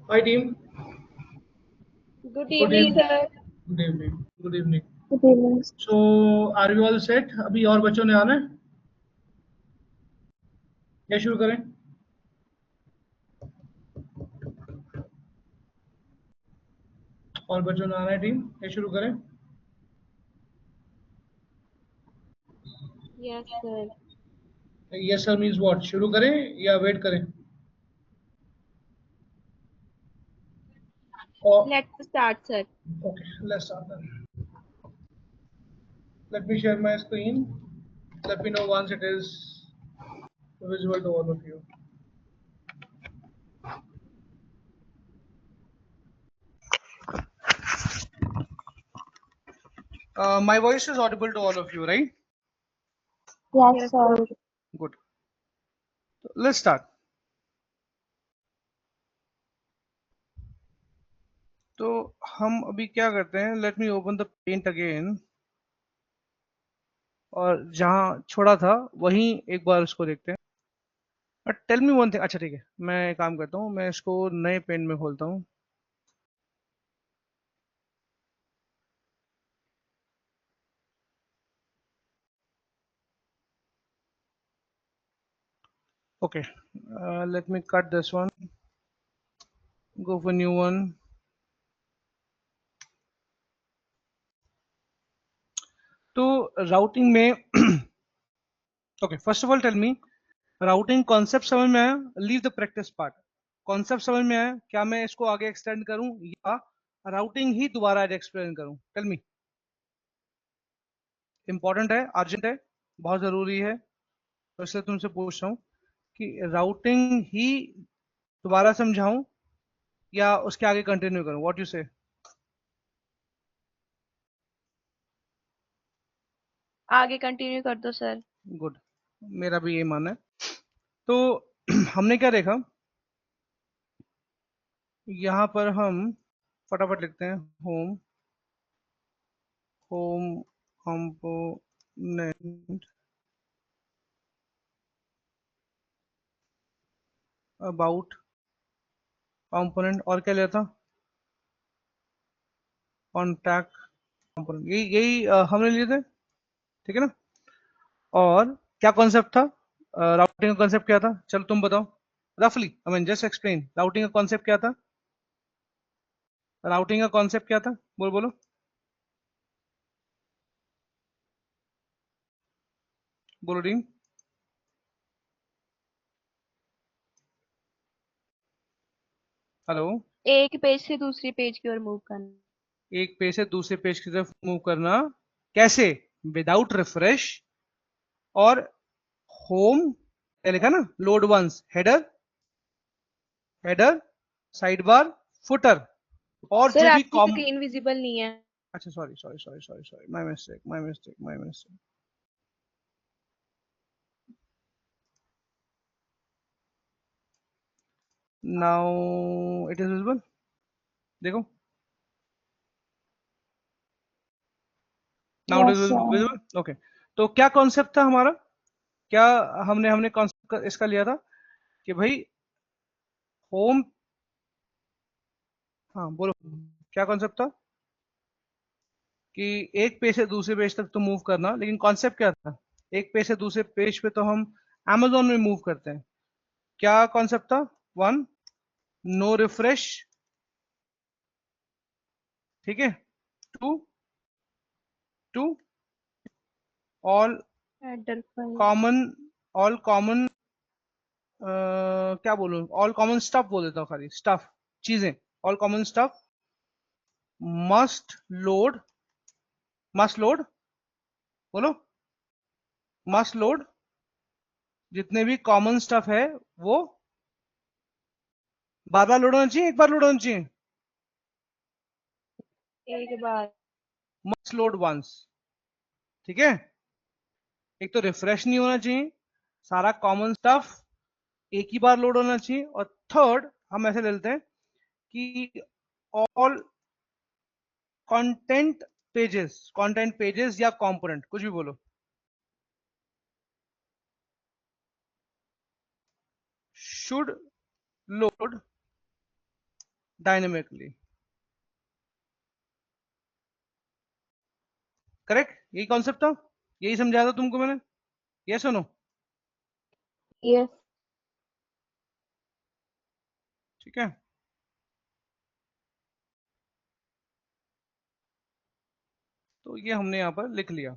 Hi team. Good Good evening, evening. sir. Good evening. Good evening. Good evening. So are you all set? अभी और बच्चों ने आना है? क्या शुरू करें? और बच्चों ने आना है टीम? क्या शुरू करें? Yes, sir. Yes sir means what? शुरू करें या वेट करें? Or Let's start, sir. okay, let's start then. Let me share my screen. Let me know once it is visible to all of you. My voice is audible to all of you, right? Yes, Yes, sir. sir. Good. So let's start. तो हम अभी क्या करते हैं? Let me open the paint again और जहां छोड़ा था वहीं एक बार उसको देखते हैं. But tell me one thing. अच्छा ठीक है, मैं एक काम करता हूँ, मैं इसको नए पेंट में खोलता हूँ. Okay, let me cut this one, go for new one. तो राउटिंग में okay, first of all tell me, routing concept समझ में आया? Leave the practice part. Concept समझ में आया? क्या मैं इसको आगे एक्सटेंड करूं या राउटिंग ही दोबारा एक्सप्लेन करूं? Tell me. इंपॉर्टेंट है, अर्जेंट है, बहुत जरूरी है, तो इसलिए तुमसे पूछ रहा हूँ कि राउटिंग ही दोबारा समझाऊं या उसके आगे कंटिन्यू करूं? व्हाट यू से? आगे कंटिन्यू कर दो, सर. गुड, मेरा भी ये मानना है. तो हमने क्या देखा? यहाँ पर हम फटाफट लिखते हैं home, home component, about component, और क्या लिया था? Contact component. यही यही हमने लिए थे, ठीक है ना? और क्या कॉन्सेप्ट था? राउटिंग का कॉन्सेप्ट क्या था? चलो तुम बताओ रफली, I mean just explain. Routing का कॉन्सेप्ट क्या था? राउटिंग का कॉन्सेप्ट क्या था? बोलो बोलो बोलो टीम. हेलो. एक पेज से दूसरी पेज की ओर मूव करना. एक पेज से दूसरे पेज की तरफ मूव करना. कैसे? Without refresh. और होम लिखा ना, load once, header, header, side bar, footer, और सर जो भी आपकी कॉम. स्क्रीन विजिबल नहीं है. अच्छा sorry sorry sorry sorry sorry, my mistake my mistake my mistake. Now it is visible. देखो, now it Yes, is sir. Visible. Okay. तो क्या कॉन्सेप्ट था हमारा? क्या हमने हमने कॉन्सेप्ट इसका लिया था कि भाई होम. हाँ बोलो, क्या कॉन्सेप्ट था? कि एक पेज से दूसरे पेज तक तो मूव करना, लेकिन कॉन्सेप्ट क्या था? एक पेज से दूसरे पेज पे तो हम Amazon में मूव करते हैं. क्या कॉन्सेप्ट था? वन, नो रिफ्रेश, ठीक है. To, to, all header file. Common, all common, क्या बोलूं, ऑल कॉमन स्टफ बोल देता हूँ, खाली स्टफ, चीजें, all common stuff must load. Must load, बोलो. Must load. जितने भी कॉमन स्टफ है वो बार बार लोड होना चाहिए, एक बार लोड होना चाहिए? एक बार. मस्ट लोड वंस, ठीक है. एक तो रिफ्रेश नहीं होना चाहिए, सारा कॉमन स्टफ एक ही बार लोड होना चाहिए, और थर्ड हम ऐसे ले लेते हैं कि ऑल कंटेंट पेजेस या कंपोनेंट, कुछ भी बोलो, शुड लोड डायनेमिकली। करेक्ट, यही कॉन्सेप्ट था, यही समझाया था तुमको मैंने, यस और नो? Yes. ठीक है, तो ये हमने यहाँ पर लिख लिया।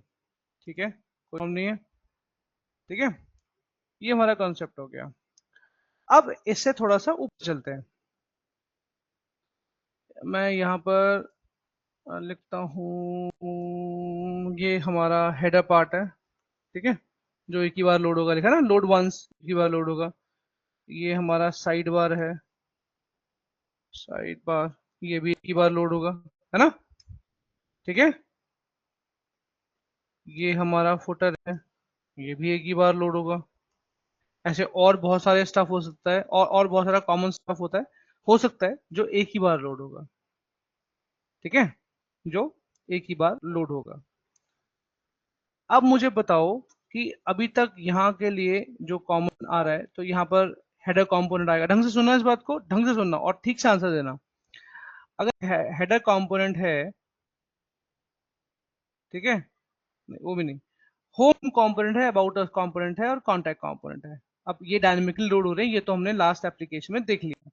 ठीक है, कोई प्रॉब्लम नहीं है। ठीक है, ये हमारा कॉन्सेप्ट हो गया। अब इससे थोड़ा सा ऊपर चलते हैं। मैं यहाँ पर लिखता हूँ, ये हमारा हेडर पार्ट है। ठीक है, जो एक ही बार लोड होगा, लिखा ना, लोड वंस, एक ही बार लोड होगा। ये हमारा साइड बार है, साइड बार, ये भी एक ही बार लोड होगा, है ना? ठीक है, ये हमारा फुटर है, ये भी एक ही बार लोड होगा। ऐसे और बहुत सारे स्टफ हो सकता है, और बहुत सारा कॉमन स्टफ होता है, हो सकता है जो एक ही बार लोड होगा। ठीक है, जो एक ही बार लोड होगा। अब मुझे बताओ कि अभी तक यहाँ के लिए जो कॉमन आ रहा है, तो यहाँ पर हेडर कंपोनेंट आएगा। ढंग से सुनना, इस बात को ढंग से सुनना और ठीक से आंसर देना। अगर हेडर कंपोनेंट है, ठीक है, नहीं, वो भी नहीं, होम कंपोनेंट है, अबाउट अस कंपोनेंट है और कॉन्टैक्ट कंपोनेंट है। अब ये डायनेमिकली लोड हो रहे हैं, ये तो हमने लास्ट एप्लीकेशन में देख लिया।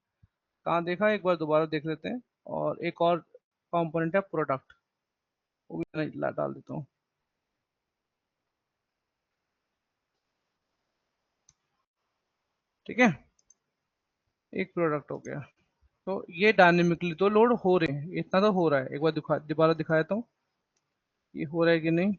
कहाँ देखा, एक बार दोबारा देख लेते हैं। और एक और कंपोनेंट है प्रोडक्ट, वो भी मैं डाल देता हूँ। ठीक है, एक प्रोडक्ट हो गया। तो ये डायनेमिकली तो लोड हो रहे हैं, इतना तो हो रहा है। एक बार दोबारा दिखाया तो ये हो रहा है कि नहीं।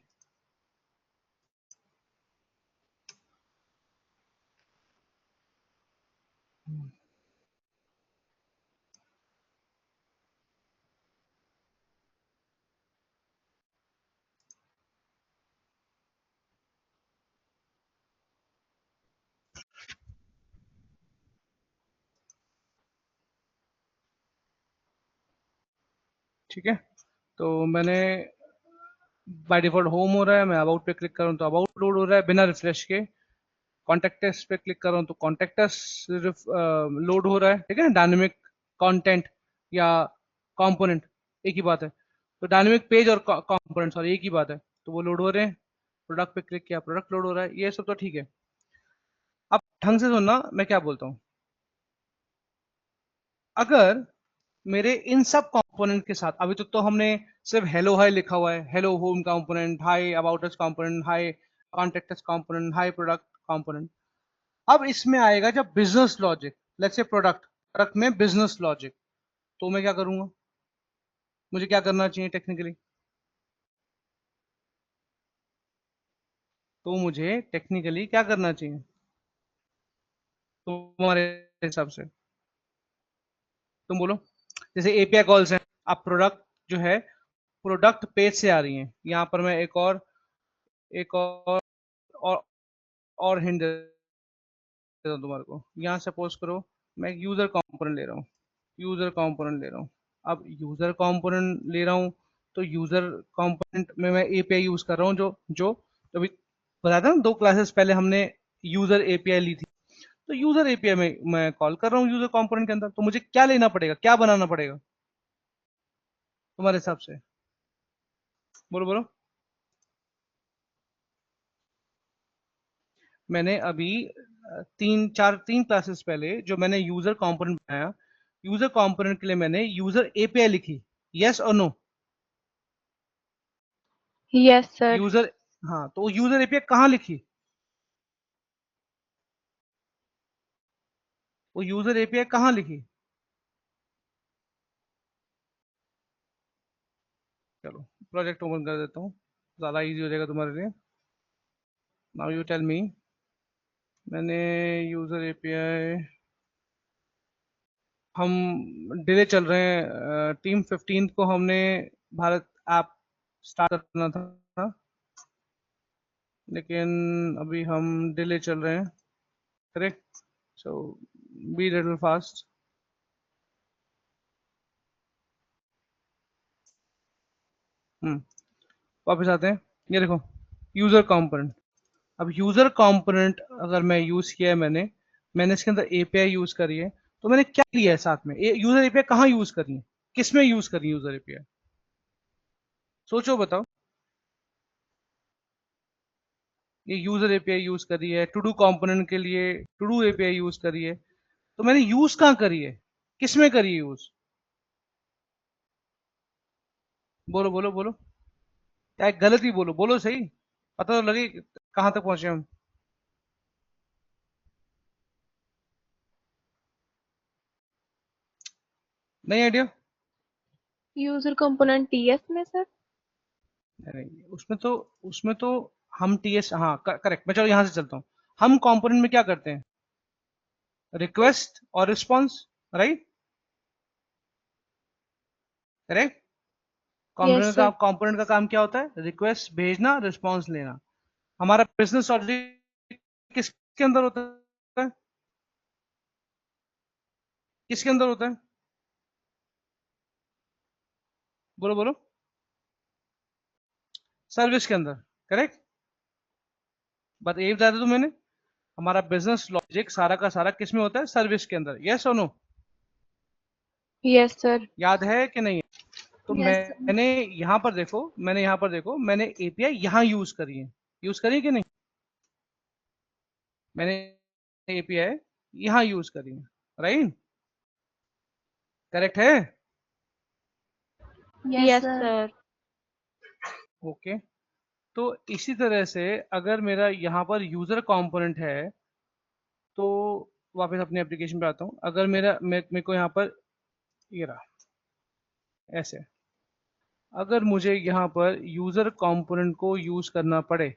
ठीक है, तो मैंने बाय डिफॉल्ट होम हो रहा है, मैं अबाउट पे क्लिक करूँ तो अबाउट लोड हो रहा है बिना रिफ्रेश के। कॉन्टेक्टस पे क्लिक करूँ तो कॉन्टेक्टस लोड हो रहा है। ठीक है, डायनेमिक कंटेंट या कंपोनेंट एक ही बात है। तो डायनेमिक पेज और कंपोनेंट, सॉरी, एक ही बात है, तो वो लोड हो रहे हैं। प्रोडक्ट पे क्लिक किया, प्रोडक्ट लोड हो रहा है, ये सब तो ठीक है। अब ढंग से सुनना मैं क्या बोलता हूँ। अगर मेरे इन सब कंपोनेंट के साथ, अभी तक तो हमने सिर्फ हेलो हाई लिखा हुआ है, hello home component, high about us component, high contact us component, high product component. अब इसमें आएगा जब business logic, let's say product, product में बिजनेस लॉजिक, तो मैं क्या करूंगा, मुझे क्या करना चाहिए टेक्निकली? तो मुझे टेक्निकली क्या करना चाहिए तुम्हारे हिसाब से? तुम बोलो। जैसे एपीआई कॉल्स हैं, अब प्रोडक्ट जो है प्रोडक्ट पेज से आ रही हैं। यहाँ पर मैं एक और हिंट देता हूँ तुम्हारे को। यहाँ सपोज करो मैं एक यूजर कंपोनेंट ले रहा हूँ, यूजर कंपोनेंट ले रहा हूँ। अब यूजर कंपोनेंट ले रहा हूँ, तो यूजर कंपोनेंट में मैं एपीआई यूज कर रहा हूँ, जो जो अभी बताया था ना, 2 क्लासेस पहले हमने यूजर एपीआई ली थी। तो यूजर एपीआई में मैं कॉल कर रहा हूँ यूजर कंपोनेंट के अंदर। तो मुझे क्या लेना पड़ेगा, क्या बनाना पड़ेगा तुम्हारे हिसाब से? बोलो बोलो। मैंने अभी 3 क्लासेस पहले जो मैंने यूजर कंपोनेंट बनाया, यूजर कंपोनेंट के लिए मैंने यूजर एपीआई लिखी, यस और नो? Yes sir. यूजर, हाँ, तो यूजर एपीआई कहाँ लिखी? वो यूजर एपीआई कहाँ लिखी? चलो प्रोजेक्ट ओपन कर देता हूँ, ज़्यादा इजी हो जाएगा तुम्हारे लिए। Now you tell me. मैंने यूजर एपीआई, हम डिले चल रहे हैं, टीम 15 को हमने भारत ऐप स्टार्ट करना था, लेकिन अभी हम डिले चल रहे हैं। Correct, so be little fast. वापस आते हैं, ये देखो यूजर कंपोनेंट। अब यूजर कंपोनेंट अगर मैं यूज किया है, मैंने इसके अंदर एपीआई यूज करी है, तो मैंने क्या लिया है साथ में, यूजर एपीआई कहाँ यूज करनी है, किसमें यूज करनी है यूजर एपीआई, सोचो बताओ। ये यूजर एपीआई यूज करी है टू डू कंपोनेंट के लिए, टू डू एपीआई यूज करी है, तो मैंने यूज कहाँ करी है, किसमें करी है यूज, बोलो बोलो बोलो, क्या गलत ही बोलो, बोलो सही, पता तो लगे कहां तक पहुंचे हम। नहीं आइडिया। यूजर कंपोनेंट टीएस में सर। नहीं, उसमें तो हम टीएस, हाँ करेक्ट, मैं चलो यहां से चलता हूँ। हम कंपोनेंट में क्या करते हैं, रिक्वेस्ट और response, right, correct. Yes sir. Component का काम क्या होता है, रिक्वेस्ट भेजना, रिस्पॉन्स लेना। हमारा बिजनेस लॉजिक किसके अंदर होता है, किसके अंदर होता है, बोलो बोलो, सर्विस के अंदर, करेक्ट। बात ये बता दूं मैंने, हमारा बिजनेस लॉजिक सारा का सारा किस में होता है, सर्विस के अंदर, यस और नो, यस सर। याद है कि नहीं है? तो यस सर। मैंने यहाँ पर देखो मैंने एपीआई यहाँ यूज करी है, यूज करी है कि नहीं, मैंने एपीआई यहाँ यूज करी है, राइट, करेक्ट है, यस सर। ओके। तो इसी तरह से अगर मेरा यहाँ पर यूजर कंपोनेंट है, तो वापस अपने एप्लीकेशन पे आता हूँ, अगर मेरे को यहाँ पर ये रहा ऐसे, अगर मुझे यहाँ पर यूजर कंपोनेंट को यूज करना पड़े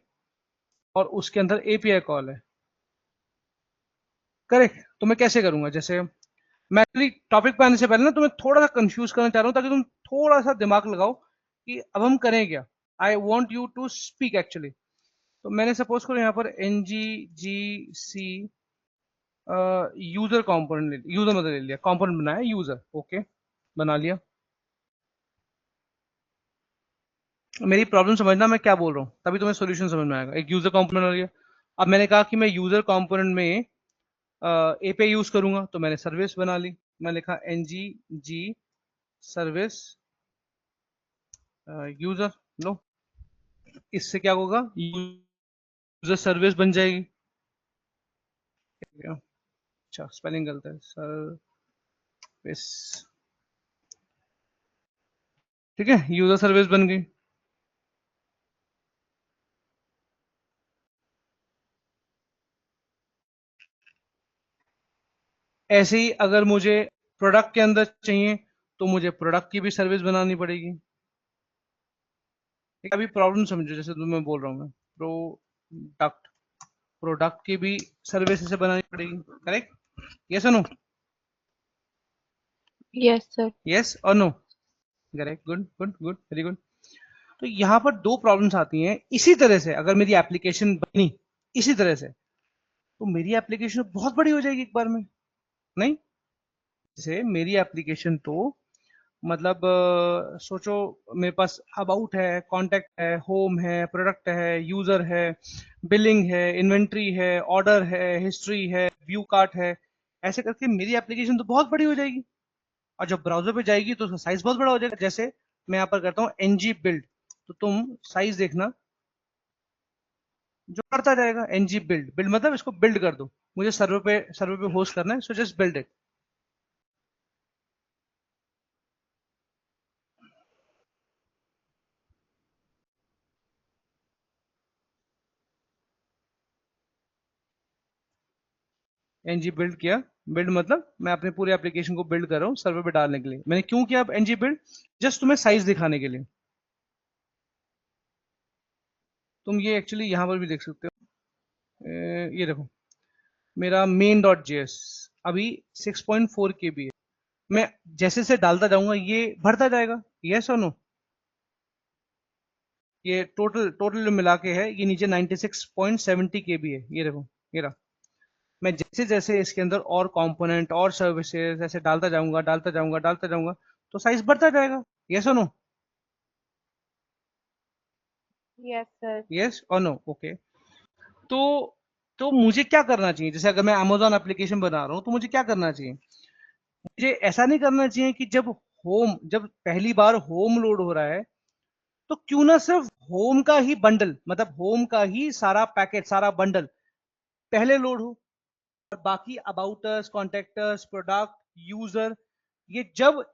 और उसके अंदर एपीआई कॉल है, करेक्ट, तो मैं कैसे करूंगा, जैसे मैं एक्चुअली टॉपिक पे आने से पहले ना तुम्हें थोड़ा सा कंफ्यूज करना चाह रहा हूँ, ताकि तुम थोड़ा सा दिमाग लगाओ कि अब हम करें क्या। I want you to speak actually. तो मैंने सपोज करो यहाँ पर N G G C user component, user मतलब ले लिया, कॉम्पोनेंट बनाया यूजर, ओके, बना लिया। मेरी प्रॉब्लम समझना मैं क्या बोल रहा हूँ, तभी तुम्हें सॉल्यूशन समझ में आएगा। एक यूजर कॉम्पोनेंट बना लिया, अब मैंने कहा कि मैं यूजर कॉम्पोनेंट में एपीआई यूज करूंगा, तो मैंने सर्विस बना ली, मैं लिखा एन जी जी सर्विस यूजर, लो, इससे क्या होगा, यूजर सर्विस बन जाएगी। अच्छा स्पेलिंग गलत है, सर्विस, ठीक है, यूजर सर्विस बन गई। ऐसे ही अगर मुझे प्रोडक्ट के अंदर चाहिए, तो मुझे प्रोडक्ट की भी सर्विस बनानी पड़ेगी। ठीक है, अभी प्रॉब्लम समझो, जैसे तुम्हें बोल रहा हूँ मैं, प्रोडक्ट, प्रोडक्ट की भी सर्विस इसे बनानी पड़ेगी, करेक्ट, यस और नो, यस सर। यस और no, correct, good good good, very good. तो यहाँ पर दो प्रॉब्लम्स आती हैं, इसी तरह से अगर मेरी एप्लीकेशन बनी इसी तरह से, तो मेरी एप्लीकेशन बहुत बड़ी हो जाएगी एक बार में, नहीं, जैसे मेरी एप्लीकेशन तो मतलब सोचो, मेरे पास अबाउट है, कांटेक्ट है, होम है, प्रोडक्ट है, यूजर है, बिलिंग है, इन्वेंट्री है, ऑर्डर है, हिस्ट्री है, व्यू कार्ट है, ऐसे करके मेरी एप्लीकेशन तो बहुत बड़ी हो जाएगी। और जब ब्राउजर पे जाएगी तो उसका साइज बहुत बड़ा हो जाएगा। जैसे मैं यहाँ पर करता हूँ एनजी बिल्ड, तो तुम साइज देखना, जो करता जाएगा एनजी बिल्ड, बिल्ड मतलब इसको बिल्ड कर दो, मुझे सर्वर पे होस्ट करना है, so just build it. NG build किया, बिल्ड मतलब मैं अपने पूरे एप्लीकेशन को बिल्ड कर रहा हूँ सर्वर पे डालने के लिए। मैंने क्यों किया अब एनजी बिल्ड, जस्ट तुम्हें साइज दिखाने के लिए। तुम ये एक्चुअली यहाँ पर भी देख सकते हो, ये देखो, मेरा मेन डॉट जेएस अभी 6.4 KB है, मैं जैसे से डालता जाऊंगा ये बढ़ता जाएगा, यस और नो, ये टोटल टोटल मिला के है, ये नीचे 96.70 KB है, ये देखो, ये रहा। मैं जैसे जैसे इसके अंदर और कंपोनेंट और सर्विसेज ऐसे डालता जाऊंगा डालता जाऊंगा डालता जाऊंगा, तो साइज बढ़ता जाएगा, यस और नो, यस सर। यस और नो, ओके। तो तो मुझे क्या करना चाहिए, जैसे अगर मैं अमेजोन एप्लीकेशन बना रहा हूँ तो मुझे क्या करना चाहिए, मुझे ऐसा नहीं करना चाहिए कि जब पहली बार होम लोड हो रहा है तो क्यों ना सिर्फ होम का ही बंडल, मतलब होम का ही सारा पैकेट, सारा बंडल पहले लोड हो, और बाकी अबाउटर्स, कॉन्टेक्टर्स, प्रोडक्ट, यूजर, ये जब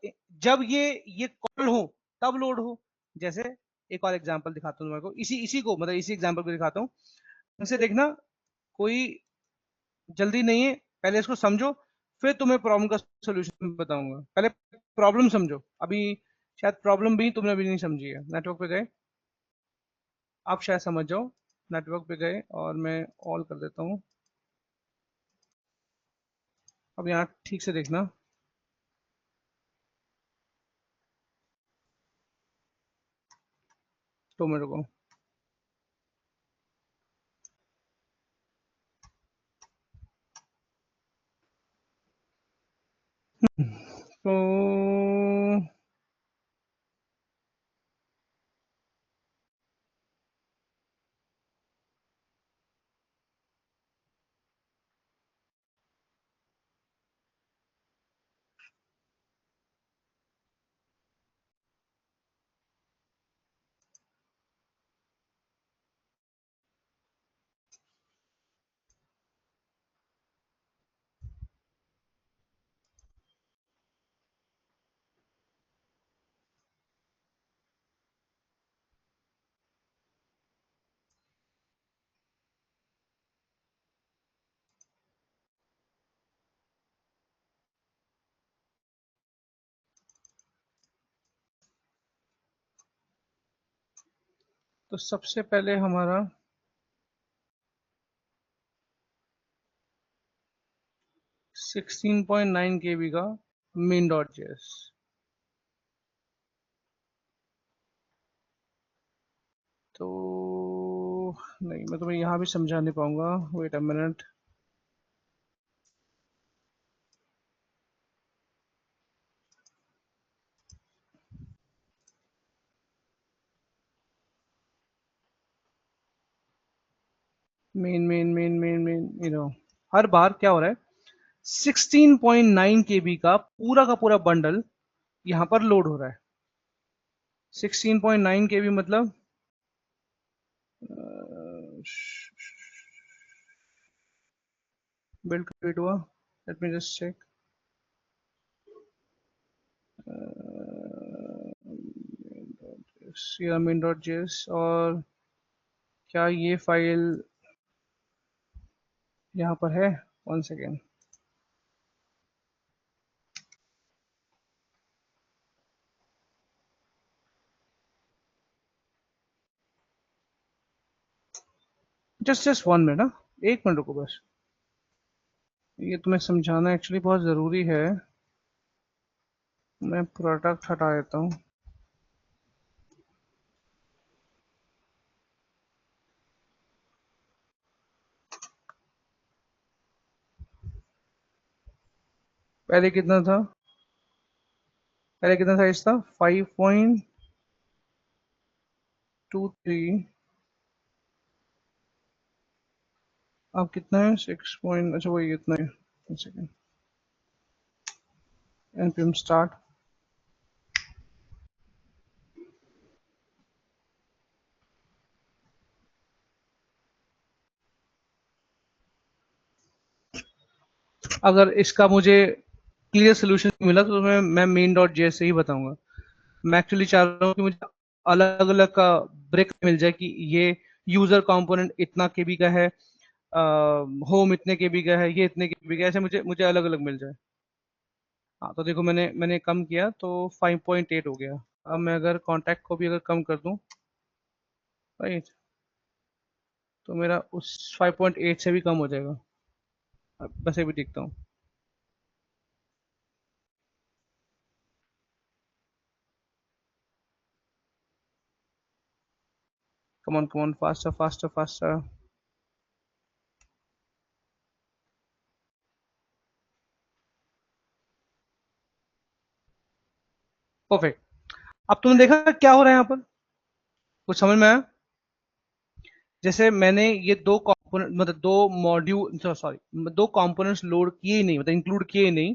जब ये कॉल हो तब लोड हो। जैसे एक और एग्जांपल दिखाता हूँ तुम्हारे को, इसी इसी को मतलब इसी एग्जांपल को दिखाता हूँ, इसे देखना, कोई जल्दी नहीं है, पहले इसको समझो, फिर तुम्हें प्रॉब्लम का सोल्यूशन बताऊंगा। पहले प्रॉब्लम समझो, अभी शायद प्रॉब्लम भी तुमने अभी नहीं समझी है। नेटवर्क पे गए, आप शायद समझ जाओ। नेटवर्क पे गए और मैं ऑल कर देता हूँ। अब यहाँ ठीक से देखना, तो मेरे को तो सबसे पहले हमारा 16.9 केबी का मेन डॉट जेएस। तो नहीं, मैं तुम्हें यहाँ भी समझा नहीं पाऊंगा, wait a minute. Main main main main main हर बार क्या हो रहा है, 16.9 केबी का पूरा बंडल यहाँ पर लोड हो रहा है। 16.9 केबी मतलब बिल्ड कंप्लीट हुआ, let me just check. Main dot JS, और क्या ये फाइल यहाँ पर है? One second. जस्ट 1 मिनट, ना 1 मिनट रुको बस, ये तुम्हें समझाना एक्चुअली बहुत ज़रूरी है। मैं प्रोडक्ट हटा देता हूँ। पहले कितना था, पहले कितना साइज था? 5.23। अब कितना है? 6 पॉइंट, अच्छा वही इतना है। एक सेकेंड, npm स्टार्ट। अगर इसका मुझे क्लियर सोल्यूशन मिला तो मैं मेन डॉट जे से ही बताऊंगा। मैं एक्चुअली चाह रहा हूँ कि मुझे अलग अलग का ब्रेक मिल जाए कि ये यूजर कंपोनेंट इतना केबी का है, होम इतने केबी का है, ये इतने केबी का है, ऐसे मुझे मुझे अलग अलग मिल जाए। हाँ तो देखो, मैंने मैंने कम किया तो 5.8 हो गया। अब मैं अगर कॉन्टैक्ट को भी अगर कम कर दूं, राइट, तो मेरा उस 5.8 से भी कम हो जाएगा। अब बस ये भी देखता हूँ। Come on, faster faster faster. Perfect. अब तुमने देखा क्या हो रहा है यहाँ पर? कुछ समझ में आया? जैसे मैंने ये दो कंपोनेंट, मतलब दो मॉड्यूल, सॉरी, दो कंपोनेंट्स लोड किए ही नहीं, मतलब इंक्लूड किए ही नहीं,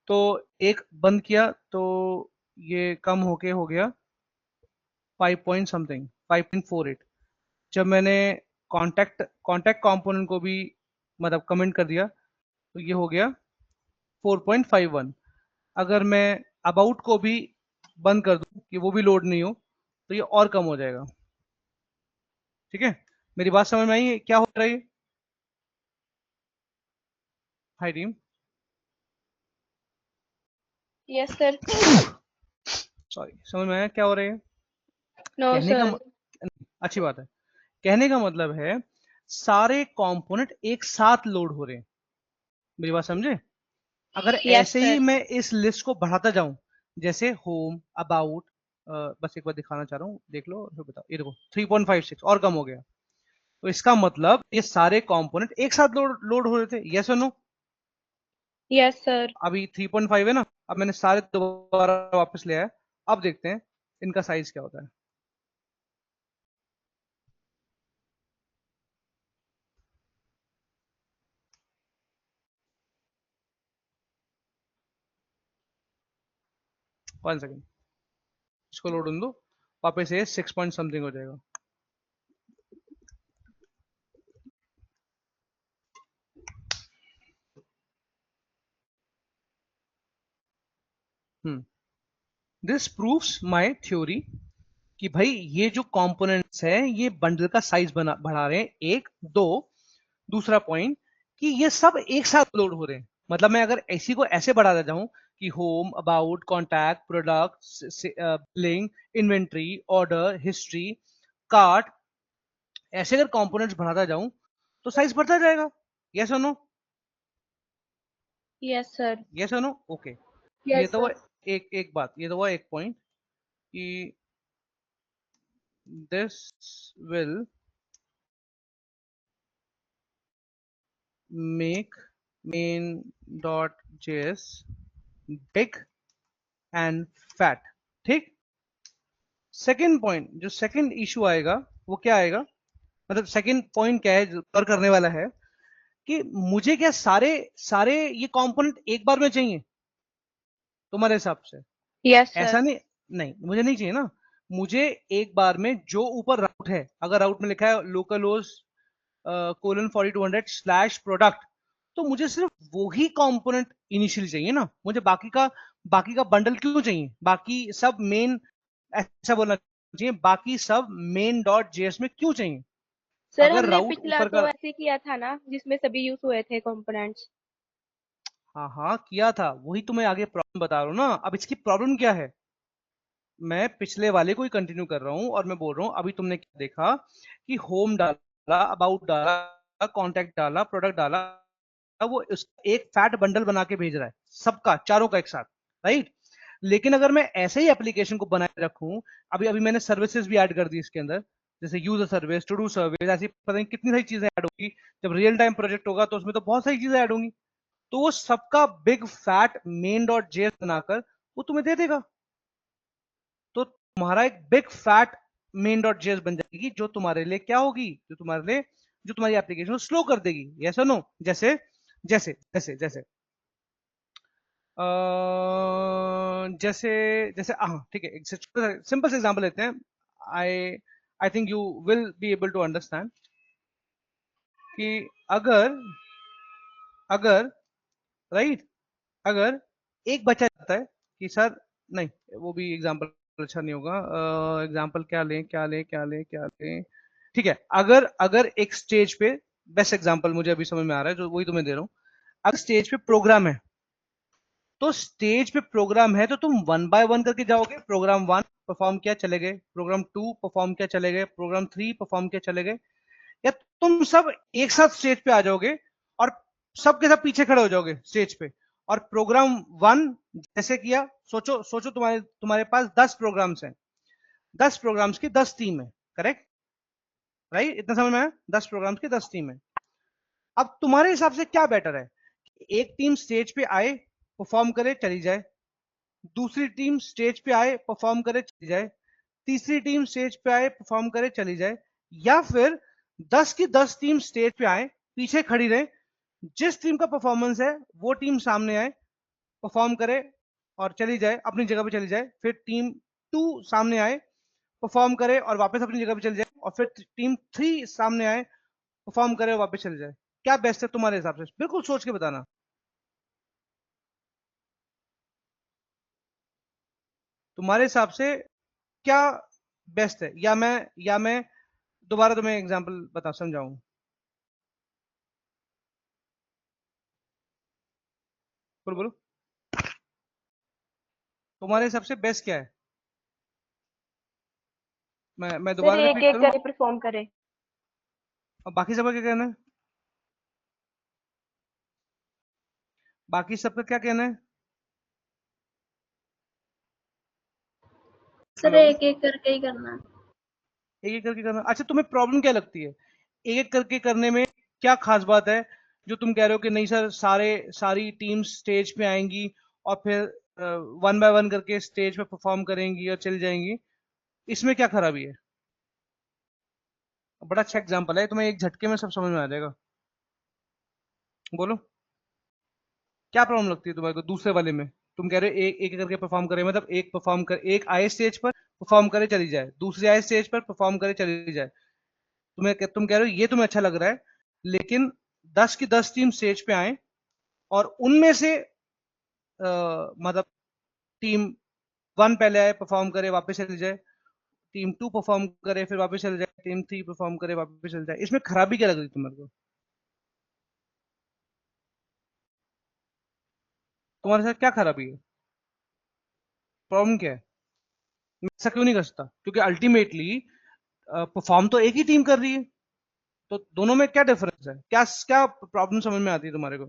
तो एक बंद किया तो ये कम होके हो गया 5 पॉइंट समथिंग 5.48। जब मैंने कॉन्टैक्ट कंपोनेंट को भी मतलब कमेंट कर दिया तो ये हो गया 4.51। अगर मैं अबाउट को भी बंद कर दूं कि वो भी लोड नहीं हो तो ये और कम हो जाएगा। ठीक है, मेरी बात समझ में आई? क्या हो रहा है? हाय टीम। Yes, sir. सॉरी, समझ में आया क्या हो रहा है? No, कहने का sir. अच्छी बात है। कहने का मतलब है सारे कंपोनेंट एक साथ लोड हो रहे हैं। मेरी बात समझे? अगर Yes, ऐसे sir. ही मैं इस लिस्ट को बढ़ाता जाऊं, जैसे होम, अबाउट, बस एक बार दिखाना चाह रहा हूं, देख लो फिर बताओ। ये देखो 3.56 और कम हो गया। तो इसका मतलब ये सारे कंपोनेंट एक साथ लोड हो रहे थे। यस और नो? Yes, sir. अभी 3.5 है ना, अब मैंने सारे दोबारा वापस ले आया। अब देखते हैं इनका साइज क्या होता है। वन सेकेंड, इसको लोड होने दो, वापस ये 6 पॉइंट समथिंग हो जाएगा। दिस प्रूव्स माय थ्योरी कि भाई ये जो कंपोनेंट्स है ये बंडल का साइज बढ़ा रहे हैं। एक दो, दूसरा पॉइंट कि ये सब एक साथ लोड हो रहे हैं। मतलब मैं अगर इसी को ऐसे बढ़ाता जाऊं कि home, about, contact, product, billing, inventory, order history, cart, ऐसे अगर कंपोनेंट्स बढ़ाता जाऊं तो साइज बढ़ता जाएगा। यस और नो? Yes, sir. यस और नो? ओके। ये Yes, तो वो sir. एक बात, ये तो वो एक पॉइंट कि this will make main.js big and fat। ठीक। सेकंड पॉइंट, जो सेकंड इशू आएगा वो क्या आएगा, मतलब सेकंड पॉइंट क्या है जो कवर करने वाला है कि मुझे क्या सारे सारे ये कंपोनेंट एक बार में चाहिए तुम्हारे हिसाब से? Yes, ऐसा sir. नहीं, नहीं मुझे नहीं चाहिए ना। मुझे एक बार में जो ऊपर राउट है, अगर राउट में लिखा है लोकल होस्ट :4200/प्रोडक्ट, तो मुझे सिर्फ वो ही कंपोनेंट इनिशियली चाहिए ना। मुझे बाकी का बंडल क्यों चाहिए? बाकी सब मेन, ऐसा बोलना चाहिए, बाकी सब मेन डॉट जेएस में क्यों चाहिए? सर अगर हमने राउट पिछला ऊपर तो का, ऐसे किया था ना जिसमें सभी यूज हुए थे कंपोनेंट्स। हाँ हाँ किया था, वही तो मैं आगे प्रॉब्लम बता रहा हूँ ना। अब इसकी प्रॉब्लम क्या है? मैं पिछले वाले को ही कंटिन्यू कर रहा हूँ और मैं बोल रहा हूँ अभी तुमने क्या देखा कि होम डाला, अबाउट डाला, कॉन्टैक्ट डाला, प्रोडक्ट डाला, वो एक फैट बंडल बना के भेज रहा है सबका, चारों का एक साथ, राइट? लेकिन अगर मैं ऐसे ही एप्लीकेशन को बनाए रखूं, अभी अभी मैंने सर्विसेज भी ऐड कर दी इसके अंदर, जैसे user service, to do service, ऐसी पता नहीं कितनी सारी चीजें ऐड होगी। जब रियल टाइम प्रोजेक्ट होगा तो उसमें तो बहुत सारी चीजें ऐड होंगी। तो वो सबका big fat main dot JS बनाकर वो तुम्हें दे देगा। तो तुम्हारा एक big fat main dot JS बन जाएगी, जो तुम्हारे लिए क्या होगी, जो तुम्हारी एप्लीकेशन को स्लो कर देगी। यस और नो? जैसे जैसे जैसे जैसे जैसे जैसे हाँ ठीक है, सिंपल से एग्जांपल लेते हैं। I I think you will be able to understand कि अगर अगर राइट, अगर एक बच्चा चाहता है कि सर, नहीं वो भी एग्जांपल अच्छा नहीं होगा। एग्जांपल क्या लें? ठीक है, अगर अगर एक स्टेज पे, बेस्ट एग्जांपल मुझे अभी समझ में आ रहा है जो वही तुम्हें दे रहा हूँ। अगर स्टेज पे प्रोग्राम है, तो स्टेज पे प्रोग्राम है तो तुम वन बाय वन करके जाओगे। प्रोग्राम वन परफॉर्म किया चले गए, प्रोग्राम टू परफॉर्म किया चले गए, प्रोग्राम थ्री परफॉर्म किया चले गए, या तुम सब एक साथ स्टेज पे आ जाओगे और सबके सब पीछे खड़े हो जाओगे स्टेज पे, और प्रोग्राम वन जैसे किया, सोचो सोचो तुम्हारे तुम्हारे पास 10 प्रोग्राम्स हैं, 10 प्रोग्राम्स की 10 टीम है, करेक्ट? राइट, इतना समझ में आया? 10 प्रोग्राम्स की 10 टीम है। अब तुम्हारे हिसाब से क्या बेटर है? एक टीम स्टेज पे आए, परफॉर्म करे, चली जाए। दूसरी टीम स्टेज पे आए, परफॉर्म करे, चली जाए। तीसरी टीम स्टेज पे आए, परफॉर्म करे, चली जाए। या फिर 10 की 10 टीम स्टेज पे आए, पीछे खड़ी रहे, जिस टीम का परफॉर्मेंस है वो टीम सामने आए, परफॉर्म करे और चली जाए, अपनी जगह पे चली जाए, फिर टीम 2 सामने आए, परफॉर्म करे और वापस अपनी जगह पे चली जाए, और फिर टीम 3 सामने आए, परफॉर्म करे और वापस चले जाए। क्या बेस्ट है तुम्हारे हिसाब से? बिल्कुल सोच के बताना। तुम्हारे हिसाब से क्या बेस्ट है? या मैं दोबारा तुम्हें एग्जांपल बता समझाऊं? बोलो बोलो, तुम्हारे हिसाब से बेस्ट क्या है? मैं सर दोबारा एक रिपीट एक करूं? करके परफॉर्म करे। और बाकी सबका क्या कहना है? बाकी सबका क्या कहना है? Sir hello? एक एक करके ही करना है। एक एक करके करना? अच्छा, तुम्हें प्रॉब्लम क्या लगती है एक एक करके करने में? क्या खास बात है जो तुम कह रहे हो कि नहीं सर, सारी टीम स्टेज पे आएंगी और फिर वन बाय वन करके स्टेज पे परफॉर्म करेंगी और चली जाएंगी? इसमें क्या खराबी है? बड़ा अच्छा एग्जांपल है, तुम्हें एक झटके में सब समझ में आ जाएगा। बोलो, क्या प्रॉब्लम लगती है तुम्हारे को दूसरे वाले में? तुम कह रहे हो एक एक करके परफॉर्म करे, मतलब एक आए स्टेज पर परफॉर्म करे चली जाए, दूसरी आए स्टेज पर परफॉर्म करे चली जाए। तुम कह रहे हो ये तुम्हें अच्छा लग रहा है, लेकिन 10 की 10 टीम स्टेज पे आए और उनमें से मतलब टीम 1 पहले आए, परफॉर्म करे, वापस चली जाए, टीम 2 परफॉर्म करे, फिर वापस चले जाए, टीम 3 परफॉर्म करे, वापस चले जाए। इसमें खराबी क्या लग रही तुम्हारे को? तुम्हारे साथ क्या खराबी है? प्रॉब्लम क्या है? मैं ऐसा क्यों नहीं कर सकता? क्योंकि अल्टीमेटली परफॉर्म तो एक ही टीम कर रही है, तो दोनों में क्या डिफरेंस है? क्या क्या प्रॉब्लम समझ में आती है तुम्हारे को?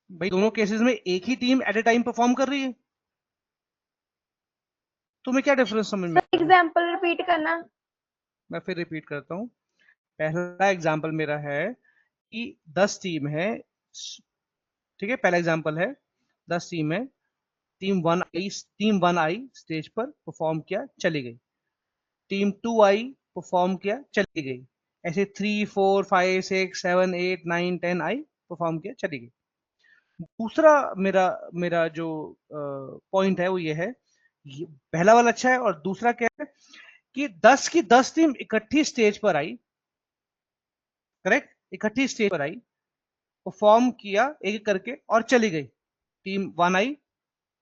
भाई दोनों केसेस में एक ही team at a time perform कर रही है, तुम्हें क्या डिफरेंस समझ में सर आ रहा है? एग्जाम्पल रिपीट करना। मैं फिर रिपीट करता हूँ। पहला एग्जाम्पल मेरा है कि 10 टीम है, ठीक है? पहला एग्जाम्पल है 10 टीम है, टीम वन आई स्टेज पर परफॉर्म किया चली गई, टीम 2 आई, परफॉर्म किया चली गई, ऐसे 3 4 5 6 7 8 9 10 आई, परफॉर्म किया चली गई। दूसरा मेरा मेरा जो पॉइंट है वो ये है, पहला वाला अच्छा है, और दूसरा क्या है कि 10 की 10 टीम इकट्ठी स्टेज पर आई, करेक्ट, इकट्ठी स्टेज पर आई, परफॉर्म किया एक एक करके और चली गई। टीम 1 आई,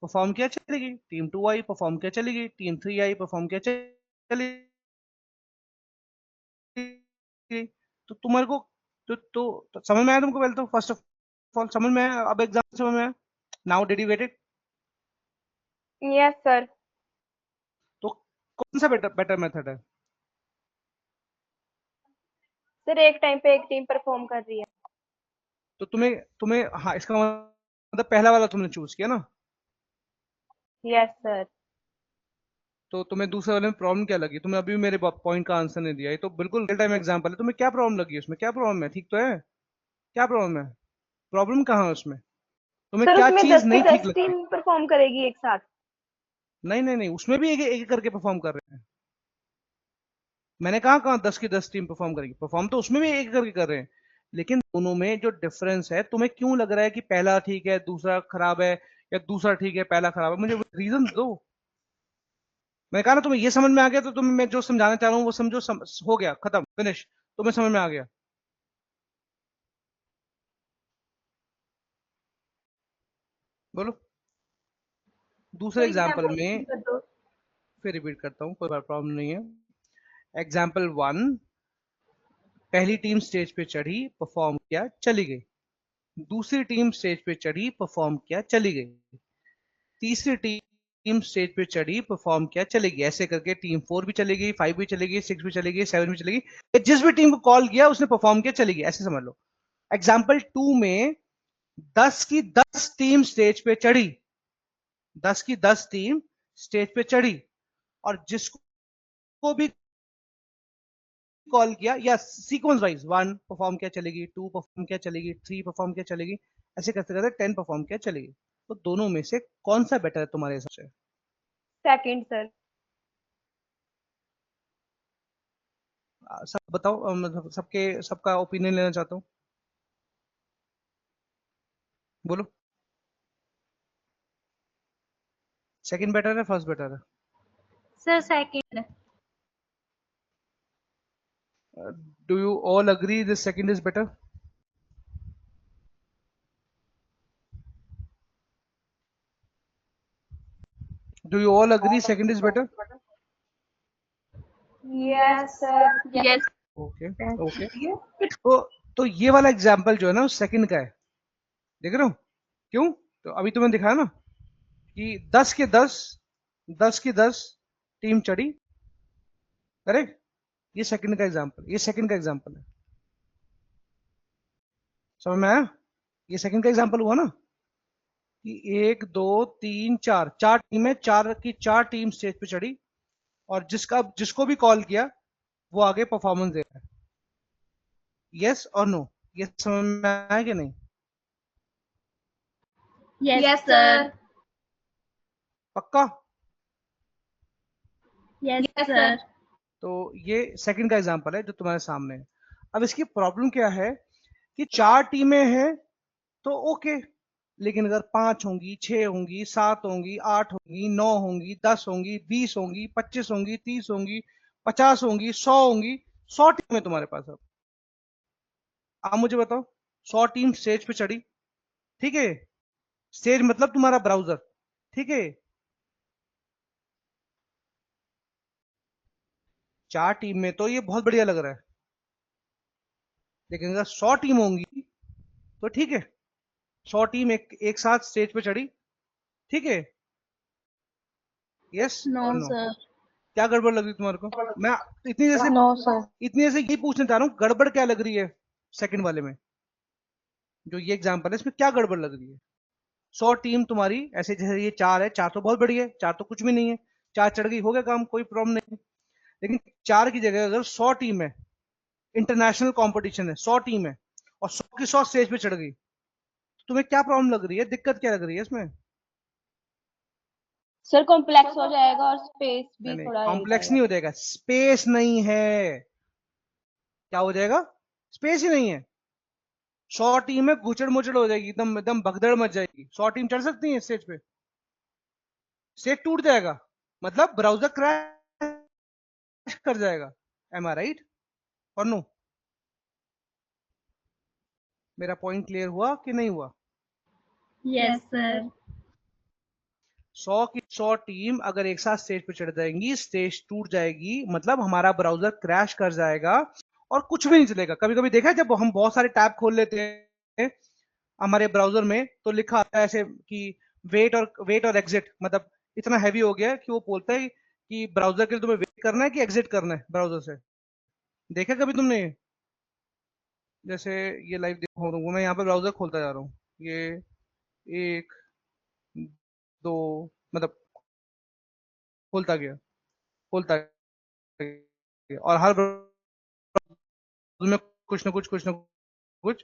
परफॉर्म किया चली गई, टीम 2 आई, परफॉर्म किया चली गई, टीम 3 आई, परफॉर्म किया चली गई। तो तुम्हारे को तो समझ में आया तुमको? पहले तो फर्स्ट ऑफ ऑल समझ में आया, अब एग्जाम समझ में आया? Now did you get it? Yes sir. तो कौन सा बेटर बेटर मेथड है? सर एक टाइम पे एक टीम परफॉर्म कर रही है। तो तुम्हें तुम्हें हाँ, इसका मतलब पहला वाला तुमने चूज किया ना? Yes sir. तो तुम्हें दूसरे वाले में प्रॉब्लम क्या लगी? तुमने अभी भी मेरे पॉइंट का आंसर नहीं दिया। ये तो बिल्कुल रियल टाइम एग्जांपल है, तुम्हें क्या प्रॉब्लम लगी उसमें? क्या प्रॉब्लम है? ठीक तो है? क्या प्रॉब्लम है? प्रॉब्लम कहाँ है उसमें? तुम्हें सर क्या उसमें चीज दस के नहीं ठीक दस लगती? टीम परफॉर्म करेगी एक साथ। नहीं नहीं नहीं, उसमें भी एक एक करके परफॉर्म कर रहे हैं। मैंने कहा कहाँ 10 की 10 टीम परफॉर्म करेगी? परफॉर्म तो उसमें भी एक एक करके कर रहे हैं, लेकिन दोनों में जो डिफरेंस है, तुम्हें क्यों लग रहा है कि पहला ठीक है दूसरा खराब है, या दूसरा ठीक है पहला खराब है? मुझे रीजन दो। मैं कहा ना तुम्हें ये समझ में आ गया, तो तुम्हें मैं जो समझाना चाह रहा हूँ वो समझो, हो गया, खत्म, फिनिश। तुम्हें समझ में आ गया? बोलो। दूसरे सर एग्जाम्पल एग्जाम्पल में कर दो। फिर रिपीट करता हूँ, कोई प्रॉब्लम नहीं है। एग्जाम्पल 1, पहली टीम स्टेज पे चढ़ी, परफॉर्म किया चली गई, दूसरी टीम स्टेज पे चढ़ी, परफॉर्म किया चली गई, तीसरी टीम स्टेज पे चढ़ी, परफॉर्म किया चली गई, ऐसे करके टीम 4 भी चली गई, 5 भी चली गई, 6 भी चली गई, 7 भी चली गई, जिस भी टीम को कॉल किया उसने परफॉर्म किया चली गई, ऐसे समझ लो। एग्जाम्पल 2 में 10 की 10 टीम स्टेज पे चढ़ी, 10 की 10 टीम स्टेज पे चढ़ी, और जिसको भी कॉल किया, या सीक्वेंस वाइज, 1 परफॉर्म किया चलेगी, 2 परफॉर्म किया चलेगी, 3 परफॉर्म किया चलेगी, ऐसे करते करते 10 परफॉर्म किया चलेगी। तो दोनों में से कौन सा बेटर है तुम्हारे हिसाब से? Second sir. सब बताओ, मतलब सबका ओपिनियन लेना चाहता हूँ। बोलो, सेकंड बेटर है फर्स्ट बेटर है? Sir second. Do you all agree this second is better? Do you all agree second is better? Yes, sir. Yes. Okay okay. तो ये वाला एग्जाम्पल जो है ना सेकंड का है, देख रहे हो क्यों? तो अभी तुम्हें दिखाया ना कि 10 टीम चढ़ी, करेक्ट? ये सेकंड का एग्जाम्पल, ये सेकंड का एग्जाम्पल है, समझ में आया? ये सेकंड का एग्जाम्पल हुआ ना कि 1 2 3 4 चार टीम है, चार की चार टीम स्टेज पे चढ़ी और जिसको भी कॉल किया वो आगे परफॉर्मेंस दे रहा है। यस और नो? ये समझ में आया कि नहीं? Yes sir. पक्का? Yes sir. तो ये सेकंड का एग्जाम्पल है जो तुम्हारे सामने है। अब इसकी प्रॉब्लम क्या है कि चार टीमें हैं तो ओके, लेकिन अगर 5 होंगी, 6 होंगी, 7 होंगी, 8 होंगी, 9 होंगी, 10 होंगी, 20 होंगी, 25 होंगी, 30 होंगी, 50 होंगी, 100 होंगी, 100 टीमें तुम्हारे पास। अब मुझे बताओ, 100 टीम स्टेज पे चढ़ी, ठीक है? स्टेज मतलब तुम्हारा ब्राउजर, ठीक है? चार टीम में तो ये बहुत बढ़िया लग रहा है, लेकिन अगर 100 टीम होंगी तो ठीक है, 100 टीम एक साथ स्टेज पे चढ़ी, ठीक है? यस नो और नो? सर। क्या गड़बड़ लग रही तुम्हारे को? मैं इतनी देर से No, sir. इतनी देर से यही पूछना चाह रहा हूँ, गड़बड़ क्या लग रही है सेकंड वाले में? जो ये एग्जांपल है इसमें क्या गड़बड़ लग रही है? 100 टीम तुम्हारी ऐसे, जैसे ये चार है, चार तो बहुत बढ़िया है, चार तो कुछ भी नहीं है, चार चढ़ गई, हो गया काम, कोई प्रॉब्लम नहीं। लेकिन चार की जगह अगर 100 टीम है, इंटरनेशनल कंपटीशन है, 100 टीम है और 100 की 100 स्टेज पे चढ़ गई, तो तुम्हें क्या प्रॉब्लम लग रही है, दिक्कत क्या लग रही है इसमें? सर कॉम्प्लेक्स हो जाएगा और स्पेस नहीं भी नहीं, थोड़ा ले कॉम्प्लेक्स जाएगा। नहीं हो जाएगा, स्पेस नहीं है। क्या हो जाएगा? स्पेस ही नहीं है। 100 टीम में गुचड़ मुचड़ हो जाएगी, एकदम एकदम भगदड़ मच जाएगी। 100 टीम चढ़ सकती है स्टेज पे? स्टेज टूट जाएगा, मतलब ब्राउजर क्रैश कर जाएगा। एम आई राइट और नो? मेरा पॉइंट क्लियर हुआ कि नहीं हुआ? Yes sir. 100 की 100 टीम अगर एक साथ स्टेज पे चढ़ जाएंगी, स्टेज टूट जाएगी, मतलब हमारा ब्राउजर क्रैश कर जाएगा और कुछ भी नहीं चलेगा। कभी कभी देखा है जब हम बहुत सारे टैब खोल लेते हैं हमारे ब्राउजर में, तो लिखा आता है ऐसे कि वेट और एग्जिट, मतलब इतना हैवी हो गया है कि वो बोलता है कि ब्राउजर के लिए तुम्हें वेट करना है कि एग्जिट करना है ब्राउजर से। देखा कभी तुमने? जैसे ये लाइव देखो तुमको, मैं यहाँ पे ब्राउजर खोलता जा रहा हूँ, ये एक दो, मतलब खोलता गया, खोलता गया, और हर ब्राउजर में कुछ,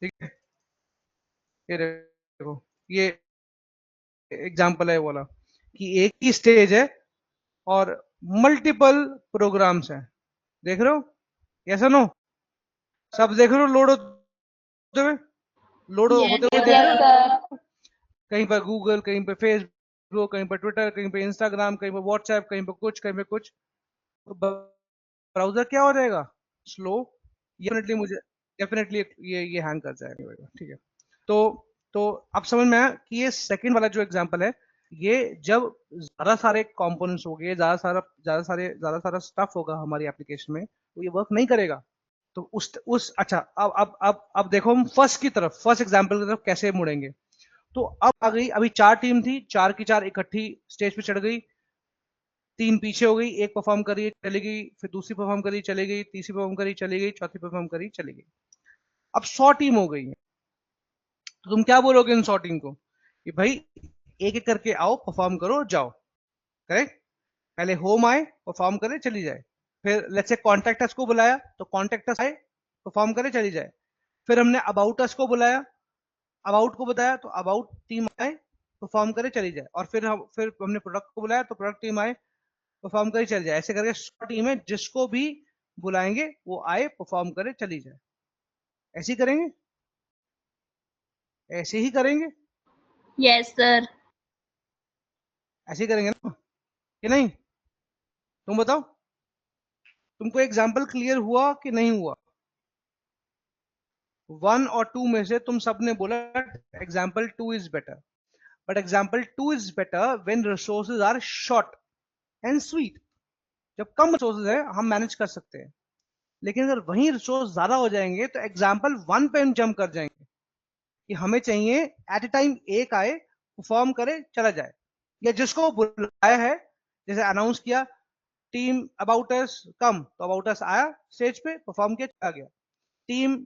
ठीक है? ये देखो, ये एग्जांपल है वो वाला कि एक ही स्टेज है और मल्टीपल प्रोग्राम्स हैं, देख रहे हो? Yes no? सब देख रहे हो लोड होते हुए, लोड होते हुए यस देख यस रहे सर। सर। हो? कहीं पर गूगल, कहीं पर फेसबुक, कहीं पर ट्विटर, कहीं पर इंस्टाग्राम, कहीं पर व्हाट्सएप, कहीं पर कुछ, कहीं पर कुछ। तो ब्राउजर क्या हो जाएगा? स्लो। डेफिनेटली मुझे, डेफिनेटली ये हैंग कर जाएगा, ठीक है? तो तो अब समझ में आया कि ये सेकंड वाला जो एग्जांपल है, ये जब ज्यादा सारे कंपोनेंट्स हो गए, ज्यादा सारा स्टफ होगा हमारी एप्लीकेशन में, तो ये वर्क नहीं करेगा। तो उस अच्छा, अब देखो हम फर्स्ट की तरफ, फर्स्ट एग्जांपल की तरफ कैसे मुड़ेंगे। तो अब आ गई, अभी चार टीम थी, चार की चार इकट्ठी स्टेज पे चढ़ गई, तीन पीछे हो गई, एक परफॉर्म करी चली गई, फिर दूसरी परफॉर्म करी चली गई, तीसरी परफॉर्म करी चली गई, चौथी परफॉर्म करी चली गई। अब 100 टीम हो गई है, तो तुम क्या बोलोगे इन 100 टीम को कि भाई एक एक करके आओ, परफॉर्म करो, जाओ, करेक्ट? पहले होम आए, परफॉर्म करे, चली जाए। फिर लेट्स से कॉन्टैक्ट अस को बुलाया, तो कॉन्टैक्ट अस आए, परफॉर्म करे, चली जाए। फिर हमने अबाउट अस को बुलाया, अबाउट को बताया, तो अबाउट टीम आए, परफॉर्म करे, चली जाए। और फिर हमने प्रोडक्ट को बुलाया, तो प्रोडक्ट टीम आए, परफॉर्म करे, चली जाए। ऐसे करके 100 टीम है, जिसको भी बुलाएंगे वो आए, परफॉर्म करे, चली जाए। ऐसे ही करेंगे। ऐसे ही करेंगे, Yes, sir. ऐसे ही करेंगे ना कि नहीं? तुम बताओ, तुमको एग्जाम्पल क्लियर हुआ कि नहीं हुआ? 1 और 2 में से तुम सबने बोला example 2 is better, but example 2 is better when resources are short and sweet. जब कम रिसोर्सेज है हम मैनेज कर सकते हैं, लेकिन अगर वही रिसोर्स ज्यादा हो जाएंगे तो एग्जाम्पल 1 पे हम जंप कर जाएंगे कि हमें चाहिए एट ए टाइम एक आए, परफॉर्म करे, चला जाए, या जिसको बुलाया है, जैसे अनाउंस किया टीम अबाउट अस कम, तो अबाउट अस आया स्टेज पे, परफॉर्म किया, चला गया। टीम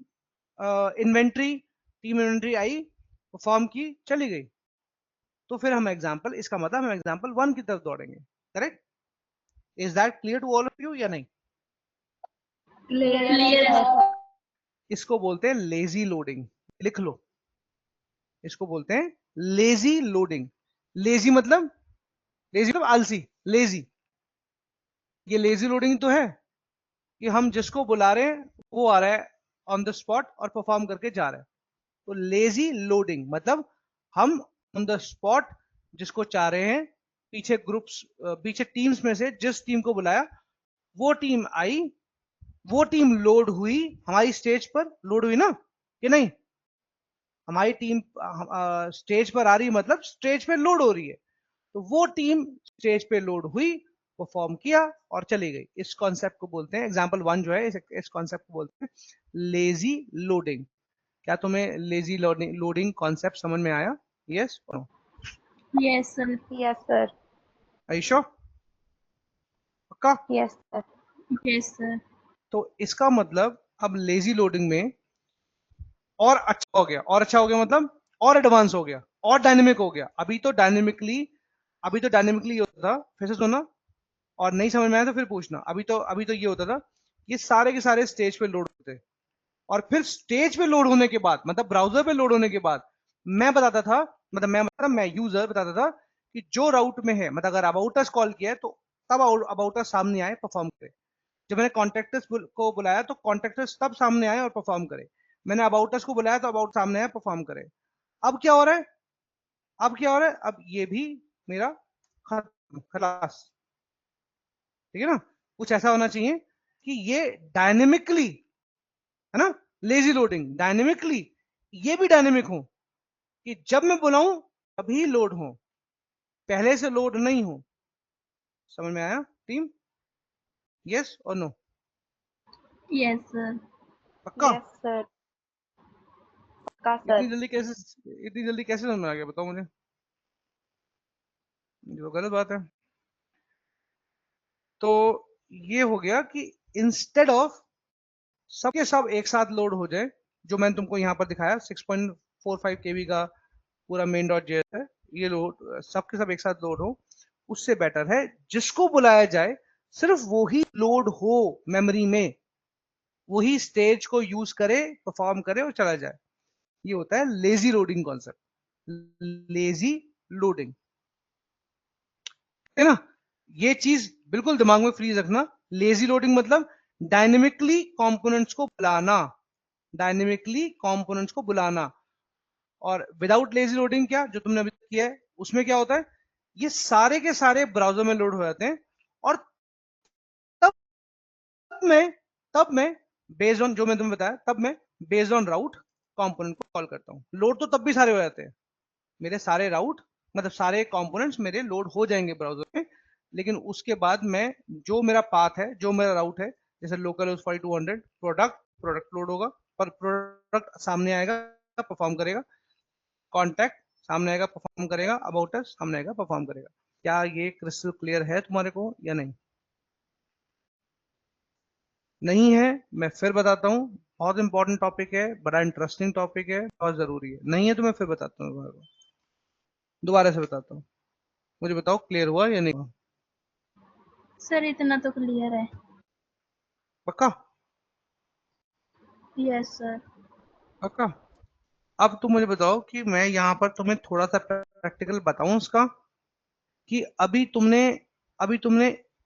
इन्वेंट्री आई, परफॉर्म की, चली गई। तो फिर हम एग्जाम्पल, इसका मतलब हम एग्जाम्पल 1 की तरफ दौड़ेंगे। Correct? Is that clear to all of you या नहीं? Clear, sir. इसको बोलते हैं लेजी लोडिंग। लिख लो, इसको बोलते हैं लेजी लोडिंग। लेजी मतलब आलसी, लेजी। ये लेजी लोडिंग तो है कि हम जिसको बुला रहे हैं वो आ रहा है ऑन द स्पॉट और परफॉर्म करके जा रहा है। तो लेजी लोडिंग मतलब हम ऑन द स्पॉट जिसको चाह रहे हैं, पीछे ग्रुप्स, पीछे टीम्स में से जिस टीम को बुलाया वो टीम आई, वो टीम लोड हुई, हमारी स्टेज पर लोड हुई ना कि नहीं? हमारी टीम स्टेज पर आ रही मतलब स्टेज पे लोड हो रही है, तो वो टीम स्टेज पे लोड हुई, परफॉर्म किया और चली गई। इस कॉन्सेप्ट को बोलते हैं, एग्जांपल 1 जो है, इस कॉन्सेप्ट को बोलते हैं लेजी लोडिंग। क्या तुम्हें लेजी लोडिंग कॉन्सेप्ट समझ में आया? यस और no? Yes, sir. Yes, sir. Are you sure? पक्का? Yes, sir. Yes, sir. तो इसका मतलब अब लेजी लोडिंग में और अच्छा हो गया, और अच्छा हो गया मतलब और एडवांस हो गया, और डायनेमिक हो गया। अभी तो डायनेमिकली होता था, फिर से सुनना, और नहीं समझ में आया तो फिर पूछना। अभी तो ये होता था, ये सारे के सारे स्टेज पे लोड होते, और फिर स्टेज पे लोड होने के बाद, मतलब ब्राउजर पे लोड होने के बाद, मैं बताता था, मैं यूजर बताता था कि जो राउट में है, मतलब अगर अबाउट अस कॉल किया है तो तब अबाउट अस सामने आए, परफॉर्म करे। जब मैंने कॉन्टेक्टर्स को बुलाया तो कॉन्टेक्टर्स तब सामने आए और परफॉर्म करे। मैंने अबाउट अस को बुलाया तो अबाउट सामने आए, परफॉर्म करे। अब क्या हो रहा है? अब ये भी मेरा खत्म, खलास। ठीक है ना? कुछ ऐसा होना चाहिए कि ये डायनेमिकली, है ना, लेजी लोडिंग डायनेमिकली, ये भी डायनेमिक हो कि जब मैं बुलाऊं तभी लोड हो, पहले से लोड नहीं हो। समझ में आया टीम? यस और नो? Yes, sir. पक्का? Yes, sir. पक्का sir. इतनी जल्दी कैसे समझ में आ गया, बताओ मुझे? जो गलत बात है। तो ये हो गया कि इंस्टेड ऑफ सबके सब एक साथ लोड हो जाए, जो मैंने तुमको यहाँ पर दिखाया 6.45 केवी का पूरा मेन डॉट जेएस है, ये लोड सबके सब एक साथ लोड हो, उससे बेटर है जिसको बुलाया जाए सिर्फ वो ही लोड हो मेमोरी में, वही स्टेज को यूज करे, परफॉर्म करे और चला जाए। ये होता है lazy loading concept, lazy loading, है ना? ये चीज बिल्कुल दिमाग में फ्रीज रखना। लेजी लोडिंग मतलब डायनेमिकली कंपोनेंट्स को बुलाना, डायनेमिकली कंपोनेंट्स को बुलाना। और विदाउट लेजी लोडिंग क्या, जो तुमने अभी किया है, उसमें क्या होता है, ये सारे के सारे ब्राउजर में लोड हो जाते हैं, और तब मैं तब मैं बेस्ड ऑन जो मैं तुम्हें बताया, तब मैं बेस्ड ऑन राउट कंपोनेंट को कॉल करता हूँ। लोड तो तब भी सारे हो जाते हैं, मेरे सारे राउट, मतलब सारे कंपोनेंट्स मेरे लोड हो जाएंगे ब्राउजर में, लेकिन उसके बाद मैं जो मेरा पाथ है, जो मेरा राउट है, जैसे लोकल होस्ट 4200 प्रोडक्ट लोड होगा, पर प्रोडक्ट सामने आएगा, परफॉर्म करेगा, कॉन्टैक्ट सामने आएगा, परफॉर्म करेगा, अबाउट अस सामने आएगा, परफॉर्म करेगा। क्या ये क्रिस्टल क्लियर है तुम्हारे को या नहीं? नहीं है? मैं फिर बताता हूँ, बहुत इंपॉर्टेंट टॉपिक है, बड़ा इंटरेस्टिंग टॉपिक है, बहुत जरूरी है। नहीं है तो मैं फिर बताता हूँ तुम्हारे को, दोबारा से बताता हूँ। मुझे बताओ क्लियर हुआ या नहीं हुआ? सर इतना तो क्लियर है। पक्का? Yes sir. पक्का? अब तुम मुझे बताओ कि मैं यहाँ पर तुम्हें थोड़ा सा प्रैक्टिकल बताऊं उसका, कि अभी तुमने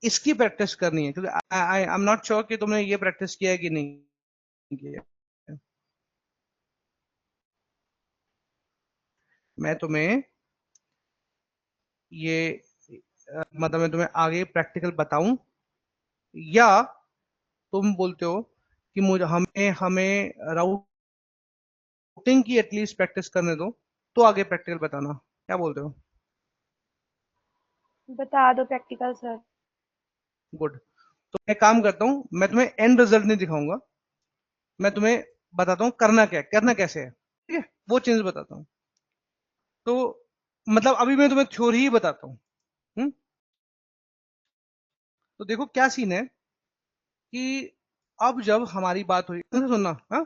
इसकी प्रैक्टिस करनी है, क्योंकि आई एम नॉट श्योर कि तुमने ये प्रैक्टिस किया है कि नहीं किया है। मैं तुम्हें ये मतलब मैं तुम्हें आगे प्रैक्टिकल बताऊं, या तुम बोलते हो कि मुझे हमें हमें राउटिंग की एटलीस्ट प्रैक्टिस करने दो, तो आगे प्रैक्टिकल बताना, क्या बोलते हो? बता दो प्रैक्टिकल सर। गुड। तो मैं काम करता हूँ, मैं तुम्हें एंड रिजल्ट नहीं दिखाऊंगा, मैं तुम्हें बताता हूँ करना क्या है, करना कैसे है, ठीक है, वो चीज बताता हूँ। तो मतलब अभी मैं तुम्हें थ्योरी ही बताता हूँ। हम्म? तो देखो क्या सीन है कि अब जब हमारी बात हुई, सुनना, हाँ,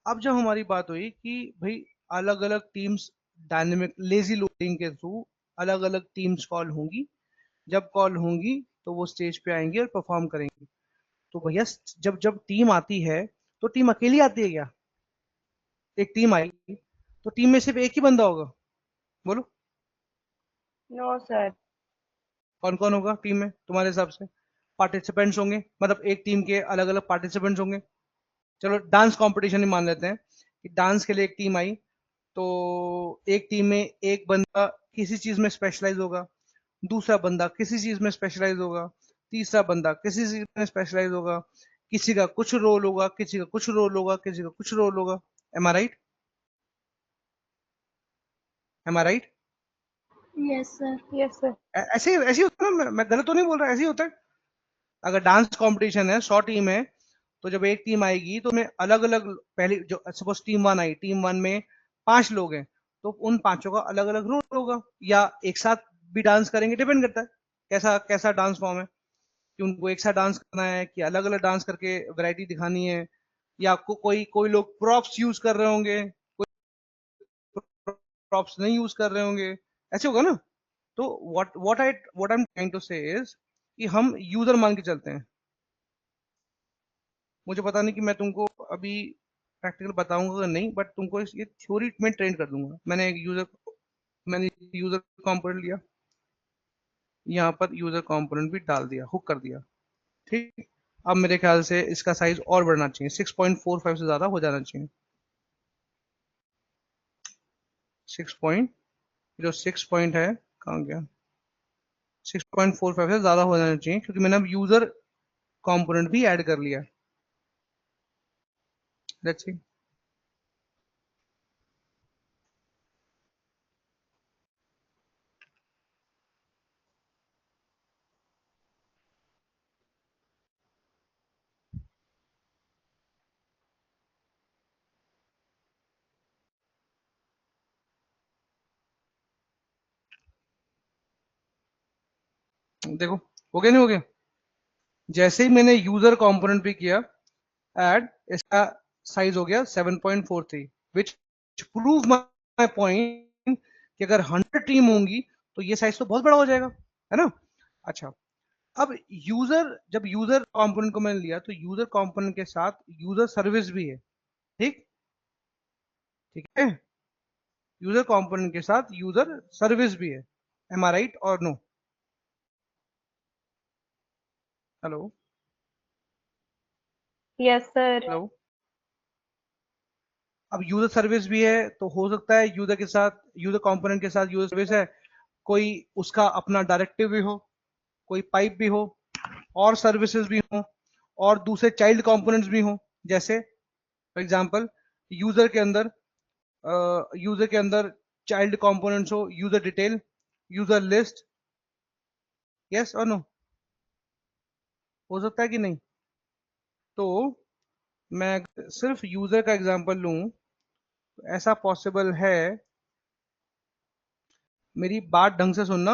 अब जब हमारी बात हुई कि भाई अलग अलग टीम्स, डायनेमिक लेजी लोडिंग के थ्रू अलग अलग टीम्स कॉल होंगी, जब कॉल होंगी तो वो स्टेज पे आएंगे और परफॉर्म करेंगे। तो भैया जब जब टीम आती है तो टीम अकेली आती है क्या? एक टीम आई तो टीम में सिर्फ एक ही बंदा होगा? बोलो, नो सर। कौन कौन होगा टीम में तुम्हारे हिसाब से? पार्टिसिपेंट्स होंगे, मतलब एक टीम के अलग अलग पार्टिसिपेंट्स होंगे। चलो डांस कंपटीशन ही मान लेते हैं कि डांस के लिए एक टीम आई, तो एक टीम में एक बंदा किसी चीज में स्पेशलाइज होगा, दूसरा बंदा किसी चीज में स्पेशलाइज होगा, तीसरा बंदा किसी चीज में स्पेशलाइज होगा, किसी का कुछ रोल होगा, किसी का कुछ रोल होगा, किसी का कुछ रोल होगा। Am I right? Am I right? Yes sir. Yes sir. ऐसे ऐसे ही होता है ना, मैं गलत तो नहीं बोल रहा, ऐसे ही होता है। अगर डांस कंपटीशन है, 100 टीम है, तो जब एक टीम आएगी तो मैं अलग अलग, पहले जो सपोज टीम वन आई, टीम वन में 5 लोग हैं, तो उन पांचों का अलग अलग रोल होगा, या एक साथ भी डांस करेंगे, डिपेंड करता है कैसा कैसा डांस फॉर्म है, कि उनको एक साथ डांस करना है कि अलग अलग डांस करके वैरायटी दिखानी है, या आपको कोई कोई लोग प्रॉप्स यूज कर रहे होंगे, प्रॉप्स नहीं यूज कर रहे होंगे, ऐसे होगा ना। तो what I am trying to say is कि हम यूजर मान के चलते हैं। मुझे पता नहीं कि मैं तुमको अभी प्रैक्टिकल बताऊंगा नहीं, बट तुमको ये थ्योरी में ट्रेन कर दूंगा। मैंने यूजर कंपोनेंट लिया, यहाँ पर यूजर कंपोनेंट भी डाल दिया, हुक कर दिया, ठीक। अब मेरे ख्याल से इसका साइज और बढ़ना चाहिए, 6.45 से ज्यादा हो जाना चाहिए। 6 पॉइंट, जो 6 पॉइंट है, कहाँ गया, 6.45 से ज्यादा हो जाना चाहिए, क्योंकि मैंने अब यूजर कंपोनेंट भी ऐड कर लिया। Let's see. देखो हो गया, नहीं हो गया? जैसे ही मैंने यूजर कंपोनेंट भी किया ऐड, इसका साइज हो गया 7.43, विच प्रूव माई पॉइंट कि अगर 100 टीम होंगी तो ये साइज तो बहुत बड़ा हो जाएगा, है ना। अच्छा, अब जब यूजर कंपोनेंट को मैंने लिया तो यूजर कंपोनेंट के साथ यूजर सर्विस भी है, ठीक, ठीक है। यूजर कंपोनेंट के साथ यूजर सर्विस भी है। एम आई राइट और no? Hello? Yes sir. Hello? अब यूजर सर्विस भी है तो हो सकता है यूजर के साथ, यूजर कंपोनेंट के साथ यूजर सर्विस है, कोई उसका अपना डायरेक्टिव भी हो, कोई पाइप भी हो, और सर्विसेज भी हो, और दूसरे चाइल्ड कंपोनेंट्स भी हो। जैसे फॉर एग्जांपल यूजर के अंदर यूजर के अंदर चाइल्ड कंपोनेंट्स हो, user detail, user list, yes और नो? हो सकता है कि नहीं? तो मैं सिर्फ यूजर का एग्जांपल लूं तो ऐसा पॉसिबल है। मेरी बात ढंग से सुनना,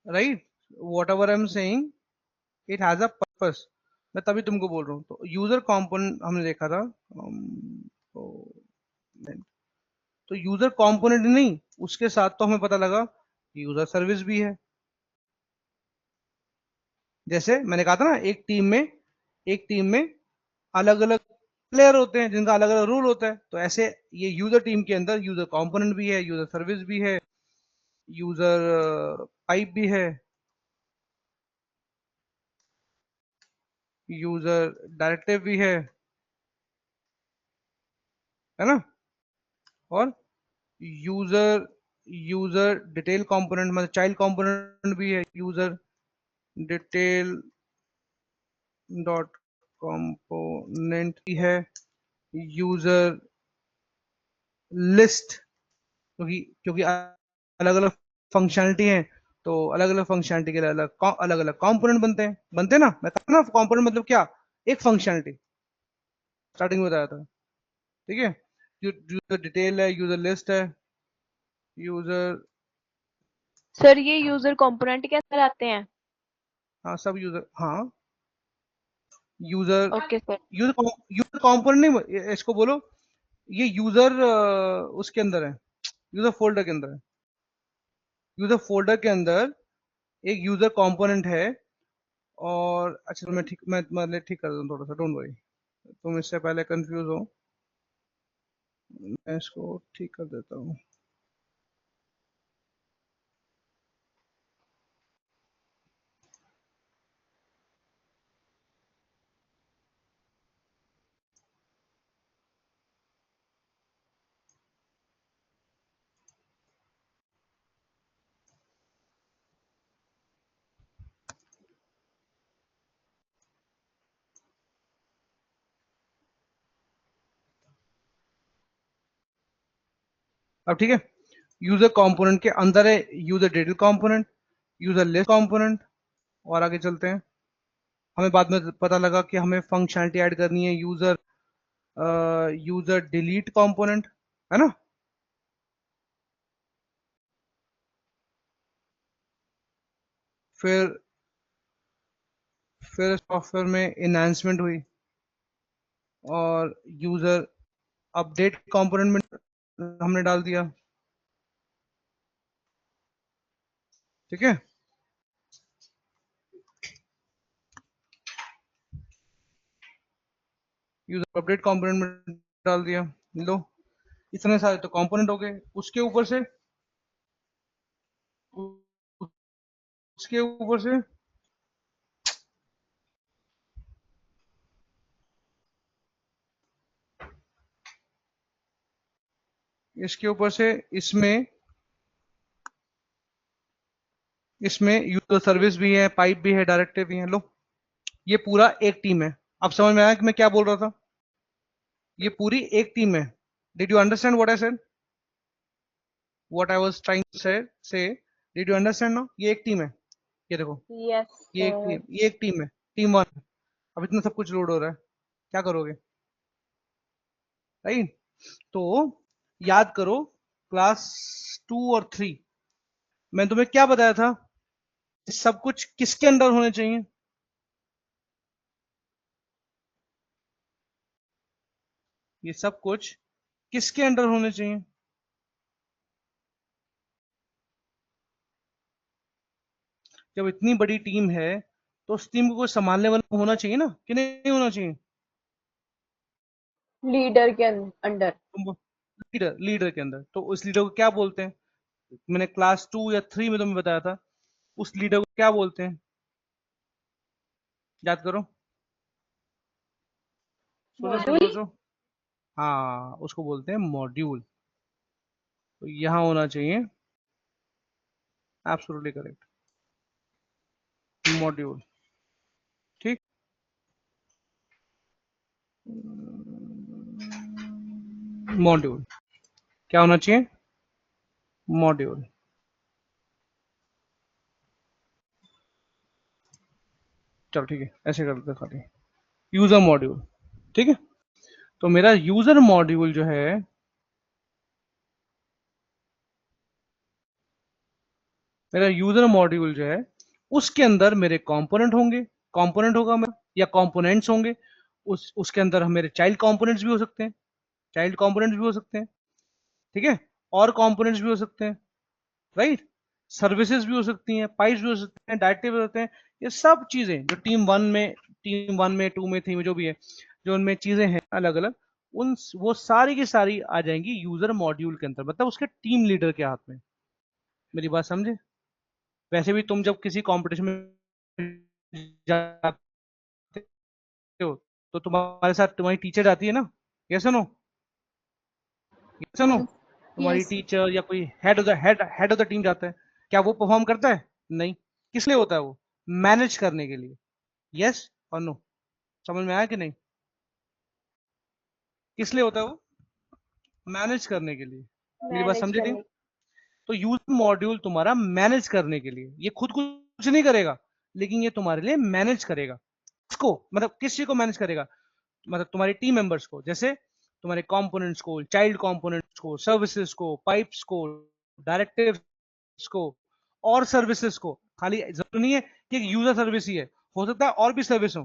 right? What ever I am saying, it has a purpose. मैं तभी तुमको बोल रहा हूँ। तो यूजर कंपोनेंट हमने देखा था, तो यूजर कंपोनेंट नहीं, उसके साथ तो हमें पता लगा यूजर सर्विस भी है। जैसे मैंने कहा था ना, एक टीम में अलग अलग प्लेयर होते हैं जिनका अलग अलग रूल होता है, तो ऐसे ये यूजर टीम के अंदर यूजर कंपोनेंट भी है, यूजर सर्विस भी है, यूजर पाइप भी यूजर डायरेक्टिव भी है ना, और यूजर डिटेल कंपोनेंट मतलब चाइल्ड कंपोनेंट भी है, यूजर डिटेल डॉट कंपोनेंट भी है, यूजर लिस्ट, क्योंकि क्योंकि अलग अलग फंक्शनलिटी है तो अलग अलग फंक्शनलिटी के लिए अलग अलग कंपोनेंट बनते हैं ना। मैं कहा ना कंपोनेंट मतलब क्या, एक फंक्शनलिटी स्टार्टिंग में बताया था। ठीक है, यूजर डिटेल है, यूजर लिस्ट है, यूजर, सर ये यूजर कंपोनेंट के अंदर आते हैं? हाँ सब यूजर, हाँ user, okay sir. User component नहीं, इसको बोलो ये यूजर उसके अंदर है, यूजर फोल्डर के अंदर है। यूजर फोल्डर के अंदर एक यूजर कंपोनेंट है। और अच्छा मैं ठीक, मैं मतलब ठीक कर दूँ थोड़ा सा, डोंट वरी, तुम इससे पहले कंफ्यूज हो, मैं इसको ठीक कर देता हूँ। अब ठीक है, यूजर कंपोनेंट के अंदर है user detail component, user list component. और आगे चलते हैं, हमें बाद में पता लगा कि हमें फंक्शनलिटी ऐड करनी है, यूजर डिलीट कंपोनेंट, है ना। फिर सॉफ्टवेयर में इनहेंसमेंट हुई और यूजर अपडेट कंपोनेंट में हमने डाल दिया। ठीक है, यूजर अपडेट कंपोनेंट में डाल दिया। लो, इतने सारे तो कंपोनेंट हो गए। उसके ऊपर से इसके ऊपर से इसमें इसमें यूजर सर्विस भी है, पाइप भी है, डायरेक्टिव भी है। लो, ये पूरा एक टीम है। अब समझ में आया कि मैं क्या बोल रहा था, ये पूरी एक टीम है। Did you understand what I said, what I was trying to say did you understand now? ये एक टीम है, ये देखो, यस सर। ये एक टीम है, टीम वन। अब इतना सब कुछ लोड हो रहा है, क्या करोगे, राइट। तो याद करो, क्लास 2 और 3 मैं तुम्हें क्या बताया था, सब कुछ किसके अंडर होने चाहिए, ये सब कुछ किसके अंडर होने चाहिए। जब इतनी बड़ी टीम है तो उस टीम को कोई संभालने वाला होना चाहिए ना, कि नहीं होना चाहिए। लीडर के अंडर। लीडर के अंदर, तो उस लीडर को क्या बोलते हैं, मैंने क्लास 2 या 3 में तुम्हें बताया था, उस लीडर को क्या बोलते हैं, याद करो, मॉड्यूल। सोचो। हाँ, उसको बोलते हैं मॉड्यूल। तो यहाँ होना चाहिए, एब्सोल्युटली करेक्ट, मॉड्यूल। ठीक, मॉड्यूल क्या होना चाहिए, मॉड्यूल। चलो ठीक है, ऐसे कर देते खाली, यूजर मॉड्यूल। ठीक है, तो मेरा यूजर मॉड्यूल जो है, मेरा यूजर मॉड्यूल जो है उसके अंदर मेरे कंपोनेंट होंगे, कंपोनेंट होगा मेरा या कंपोनेंट्स होंगे। उसके अंदर मेरे चाइल्ड कंपोनेंट्स भी हो सकते हैं, चाइल्ड कंपोनेंट्स भी हो सकते हैं। ठीक है, और कंपोनेंट्स भी हो सकते हैं, राइट। सर्विसेज भी हो सकती हैं, पाइप्स भी हो सकते हैं, डायरेक्टिव भी होते हैं। ये सब चीजें जो टीम 1 में 2 में 3 में जो भी है, जो उनमें चीजें हैं अलग अलग, उन वो सारी की सारी आ जाएंगी यूजर मॉड्यूल के अंदर, मतलब उसके टीम लीडर के हाथ में। मेरी बात समझे। वैसे भी तुम जब किसी कंपटीशन में जाते हो तो तुम्हारे साथ तुम्हारी टीचर जाती है ना, यस नो, यस नो। तुम्हारी Yes. टीचर या कोई हेड ऑफ द टीम जाता है, क्या वो परफॉर्म करता है? नहीं। किस लिए होता है वो? मैनेज करने के लिए। यस और नो? समझ में आया कि नहीं? किस लिए होता है वो? मैनेज करने के लिए। मेरी बात मैनेज समझे नहीं? करने। तो यूजर मॉड्यूल तुम्हारा मैनेज करने के लिए, ये खुद कुछ नहीं करेगा, लेकिन ये तुम्हारे लिए मैनेज करेगा। किसको? मतलब किस चीज को मैनेज करेगा? मतलब तुम्हारे टीम मेंबर्स को, जैसे तुम्हारे कंपोनेंट्स को, चाइल्ड कंपोनेंट्स को, सर्विसेज को, पाइप्स को, डायरेक्टिव्स को और सर्विसेज को। खाली जरूरी नहीं है कि यूजर सर्विस ही है, हो सकता है और भी सर्विस हो।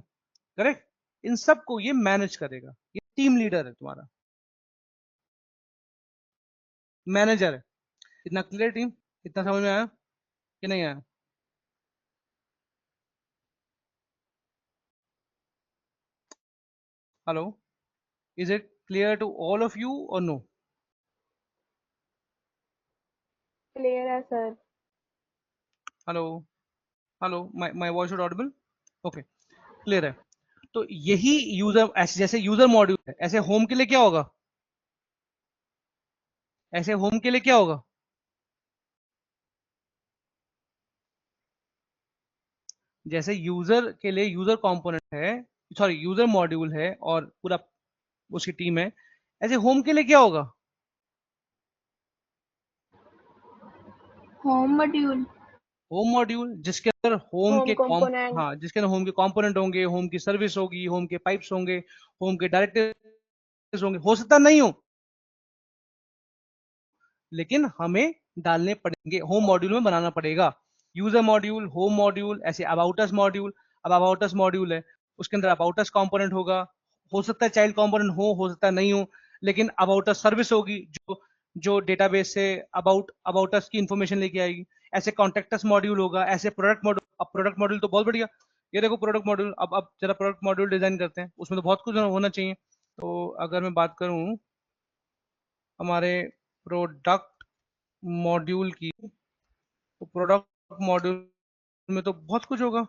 करेक्ट? इन सब को ये मैनेज करेगा। ये टीम लीडर है तुम्हारा, मैनेजर है। इतना क्लियर टीम? इतना समझ में आया कि नहीं आया? Hello, is it clear to all of you or no? Clear है sir. Hello, hello, my voice is audible? Okay, clear है। तो यही यूजर, ऐसे जैसे यूजर मॉड्यूल है, ऐसे होम के लिए क्या होगा? ऐसे होम के लिए क्या होगा? जैसे यूजर के लिए यूजर कंपोनेंट है, सॉरी यूजर मॉड्यूल है और पूरा उसकी टीम है, ऐसे होम के लिए क्या होगा? Home module. होम मॉड्यूल, जिसके अंदर होम होम के कंपोनेंट। हाँ, जिसके अंदर होम के कंपोनेंट होंगे, होम की सर्विस होगी, होम के पाइप्स होंगे, होम के डायरेक्टिव्स होंगे। हो सकता नहीं हो, लेकिन हमें डालने पड़ेंगे, होम मॉड्यूल में बनाना पड़ेगा। यूजर मॉड्यूल, होम मॉड्यूल, ऐसे अबाउटस मॉड्यूल। अब अबाउटस मॉड्यूल है, उसके अंदर अबाउटस कंपोनेंट होगा। हो सकता है चाइल्ड कंपोनेंट हो सकता है नहीं हो, लेकिन अबाउटस सर्विस होगी जो जो डेटाबेस से अबाउटस की इंफॉर्मेशन लेके आएगी। ऐसे कॉन्टेक्टस मॉड्यूल होगा, ऐसे प्रोडक्ट मॉड्यूल। अब प्रोडक्ट मॉड्यूल तो बहुत बढ़िया, ये देखो प्रोडक्ट मॉड्यूल। अब जरा प्रोडक्ट मॉड्यूल डिजाइन करते हैं, उसमें तो बहुत कुछ होना चाहिए। तो अगर मैं बात करूं हमारे प्रोडक्ट मॉड्यूल की, तो प्रोडक्ट मॉड्यूल में तो बहुत कुछ होगा।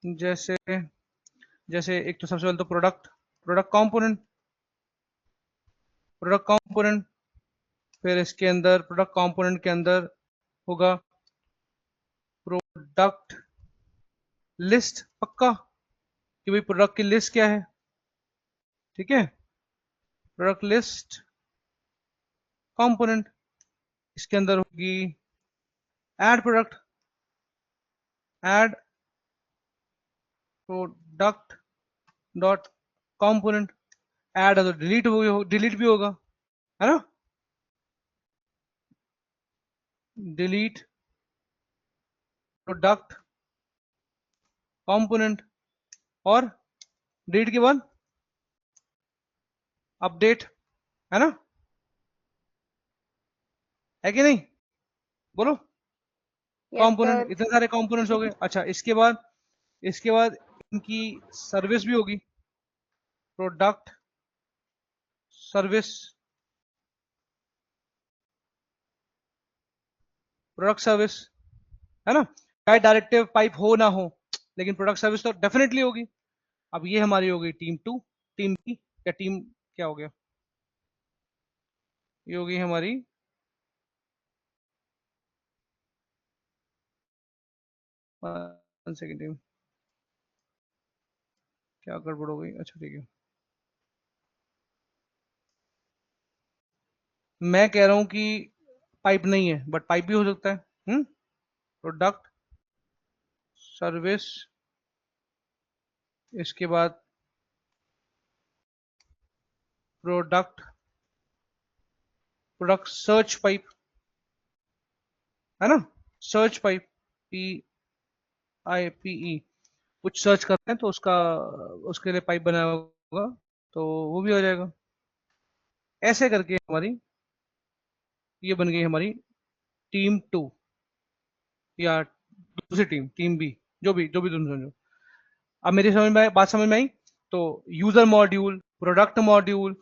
जैसे जैसे एक तो सबसे पहले तो प्रोडक्ट कंपोनेंट, फिर इसके अंदर प्रोडक्ट कंपोनेंट के अंदर होगा प्रोडक्ट लिस्ट। पक्का कि भाई प्रोडक्ट की लिस्ट क्या है? ठीक है, प्रोडक्ट लिस्ट कंपोनेंट। इसके अंदर होगी add product, add product dot component. Add है तो डिलीट भी होगा, है ना? डिलीट प्रोडक्ट कंपोनेंट, और डिलीट के बाद अपडेट, है ना? है कि नहीं? बोलो। Yes component, sir. इतने सारे कंपोनेंट्स हो गए। अच्छा, इसके बाद इनकी सर्विस भी होगी, प्रोडक्ट सर्विस। प्रोडक्ट सर्विस, है ना? चाहे डायरेक्टिव पाइप हो ना हो, लेकिन प्रोडक्ट सर्विस तो डेफिनेटली होगी। अब ये हमारी हो गई टीम टू। टीम बी या टीम क्या हो गया? ये होगी हमारी वन सेकेंड टीम। क्या गड़बड़ हो गई? अच्छा ठीक है, मैं कह रहा हूं कि पाइप नहीं है, बट पाइप भी हो सकता है। प्रोडक्ट सर्विस, इसके बाद प्रोडक्ट प्रोडक्ट सर्च पाइप, है ना? Search pipe, PIPE। कुछ सर्च करते हैं तो उसका, उसके लिए पाइप बनाया होगा, तो वो भी हो जाएगा। ऐसे करके हमारी ये बन गई हमारी टीम टू, या दूसरी टीम, टीम बी, जो भी तुम समझो। अब मेरी बात समझ में आई? तो user module, product module,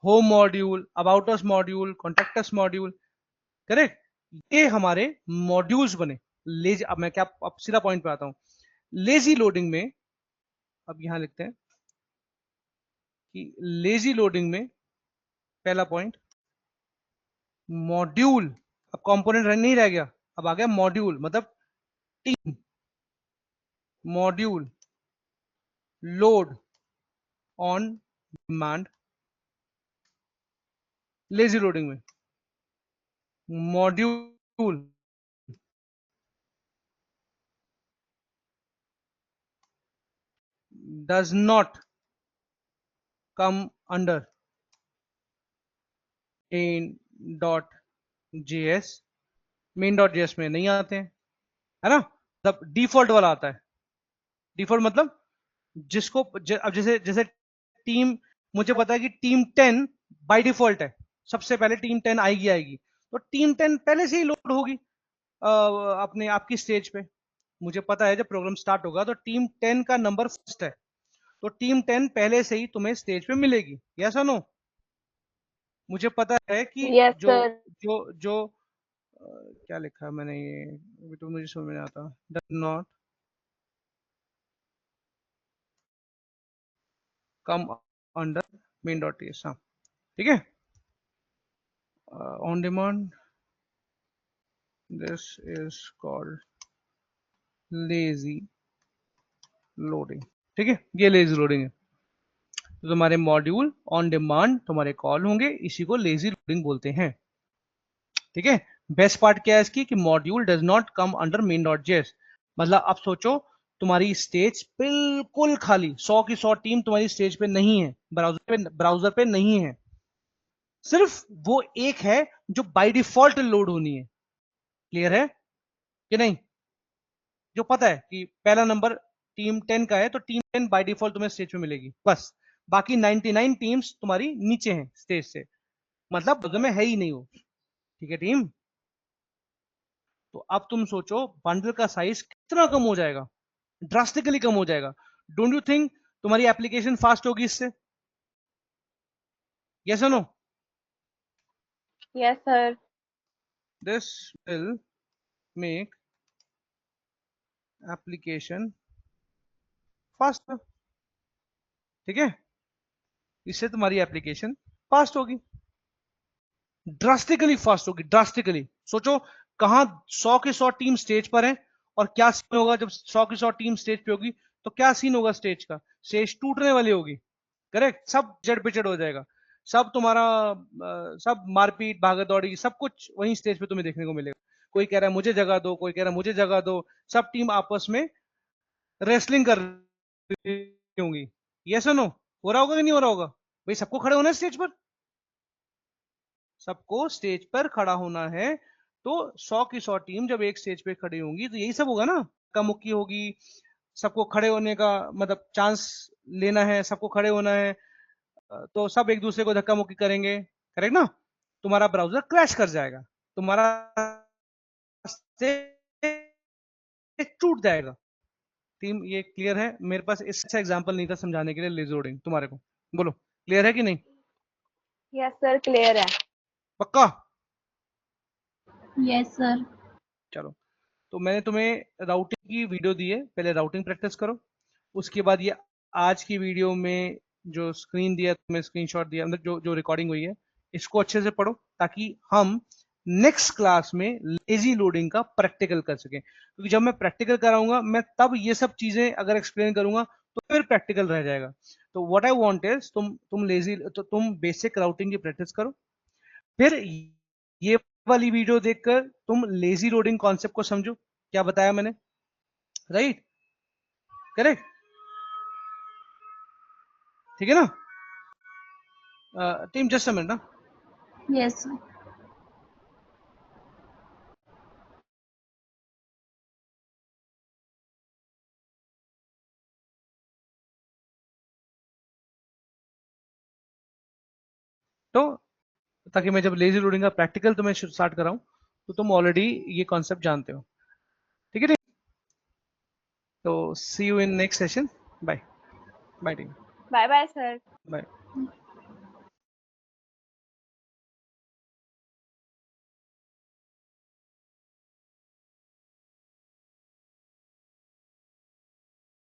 home module, about us module, contact us module. Correct? ये हमारे मॉड्यूल्स बने। लेजी, अब मैं क्या, अब सीधा पॉइंट पे आता हूँ। लेजी लोडिंग में, अब यहां लिखते हैं कि लेजी लोडिंग में पहला पॉइंट, मॉड्यूल, अब कंपोनेंट नहीं रह गया, अब आ गया मॉड्यूल, मतलब team. Module load on demand, lazy loading में module does not come under main.js, main.js में नहीं आते हैं, है ना, तब डिफॉल्ट वाला आता है। डिफॉल्ट मतलब जिसको अब जैसे जैसे टीम, मुझे पता है कि टीम 10 बाय डिफॉल्ट है, सबसे पहले टीम 10 आएगी, तो टीम 10 पहले से ही लोड होगी अपने आपकी स्टेज पे। मुझे पता है जब प्रोग्राम स्टार्ट होगा तो टीम 10 का नंबर फर्स्ट है, तो टीम 10 पहले से ही तुम्हें स्टेज पे मिलेगी, यस और नो। मुझे पता है कि Yes, जो sir. जो जो क्या लिखा है मैंने, ये अभी तो मुझे समझ में नहीं आता। Does not come under main dot TS, हाँ ठीक है। On demand, this is called lazy loading, ठीक है, ये लेजी लोडिंग है। तो तुम्हारे मॉड्यूल ऑन डिमांड तुम्हारे कॉल होंगे, इसी को लेजी लोडिंग बोलते हैं, ठीक है। बेस्ट पार्ट क्या है इसकी कि module does not come under main dot JS, मतलब आप सोचो तुम्हारी स्टेज बिल्कुल खाली, 100 की 100 टीम तुम्हारी स्टेज पे नहीं है, ब्राउजर पे नहीं है, सिर्फ वो एक है जो बाय डिफॉल्ट लोड होनी है। क्लियर है कि नहीं? जो पता है कि पहला नंबर टीम 10 का है तो टीम 10 बाय डिफॉल्ट तुम्हें स्टेज पे मिलेगी, बस बाकी 99 टीम्स तुम्हारी नीचे हैं स्टेज से, मतलब ब्राउजर में है ही नहीं वो, ठीक है टीम। तो अब तुम सोचो बंडल का साइज कितना कम हो जाएगा, ड्रास्टिकली कम हो जाएगा। डोंट यू थिंक तुम्हारी एप्लीकेशन फास्ट होगी इससे, यस और no? Yes, sir. This will make application fast, ठीक है, इससे तुम्हारी एप्लीकेशन फास्ट होगी, ड्रास्टिकली फास्ट होगी, ड्रास्टिकली। सोचो कहां 100 की 100 टीम स्टेज पर है, और क्या सीन होगा जब 100 की 100 टीम स्टेज पे होगी, तो क्या सीन होगा स्टेज का, स्टेज टूटने वाली होगी, करेक्ट, सब जड़ पिचड़ हो जाएगा, सब तुम्हारा सब मारपीट भागा दौड़ी सब कुछ वहीं स्टेज पे तुम्हें देखने को मिलेगा। कोई कह रहा है मुझे जगह दो, कोई कह रहा है मुझे जगह दो, सब टीम आपस में रेसलिंग कर रही होंगी, यस और नो? हो रहा होगा कि नहीं हो रहा होगा? भाई सबको खड़े होना है स्टेज पर, सबको स्टेज पर खड़ा होना है, तो 100 की 100 टीम जब एक स्टेज पे खड़ी होंगी तो यही सब होगा ना, धक्का मुक्की होगी, सबको खड़े होने का मतलब चांस लेना है, सबको खड़े होना है, तो सब एक दूसरे को धक्का मुक्की करेंगे, करेक्ट ना? तुम्हारा ब्राउजर क्रैश कर जाएगा, तुम्हारा टूट जाएगा। टीम ये क्लियर है? मेरे पास इससे एग्जांपल नहीं था समझाने के लिए लेजी लोडिंग तुम्हारे को, बोलो क्लियर है कि नहीं? Yes, sir. Clear है। पक्का? Yes, sir. चलो, तो मैंने तुम्हें राउटिंग की वीडियो दी है, पहले राउटिंग प्रैक्टिस करो, उसके बाद ये आज की वीडियो में जो स्क्रीन दिया तुम्हें, स्क्रीनशॉट दिया, मतलब जो जो रिकॉर्डिंग हुई है, इसको अच्छे से पढ़ो ताकि हम नेक्स्ट क्लास में लेजी लोडिंग का प्रैक्टिकल कर सकें, क्योंकि जब मैं प्रैक्टिकल कराऊंगा मैं तब ये सब चीजें अगर एक्सप्लेन करूंगा तो फिर प्रैक्टिकल रह जाएगा। तो व्हाट आई वांट इज तुम बेसिक राउटिंग की प्रैक्टिस करो, फिर ये वाली वीडियो देखकर तुम लेजी लोडिंग कॉन्सेप्ट को समझो, क्या बताया मैंने, राइट? करेक्ट, ठीक है ना? टीम जस्ट अ मिनट ना। Yes, sir. तो ताकि मैं जब लेजी लोडिंग का प्रैक्टिकल तुम्हें स्टार्ट कराऊं तो तुम ऑलरेडी ये कॉन्सेप्ट जानते हो, ठीक है? तो see you in next session, bye bye team, Bye bye, sir. Bye.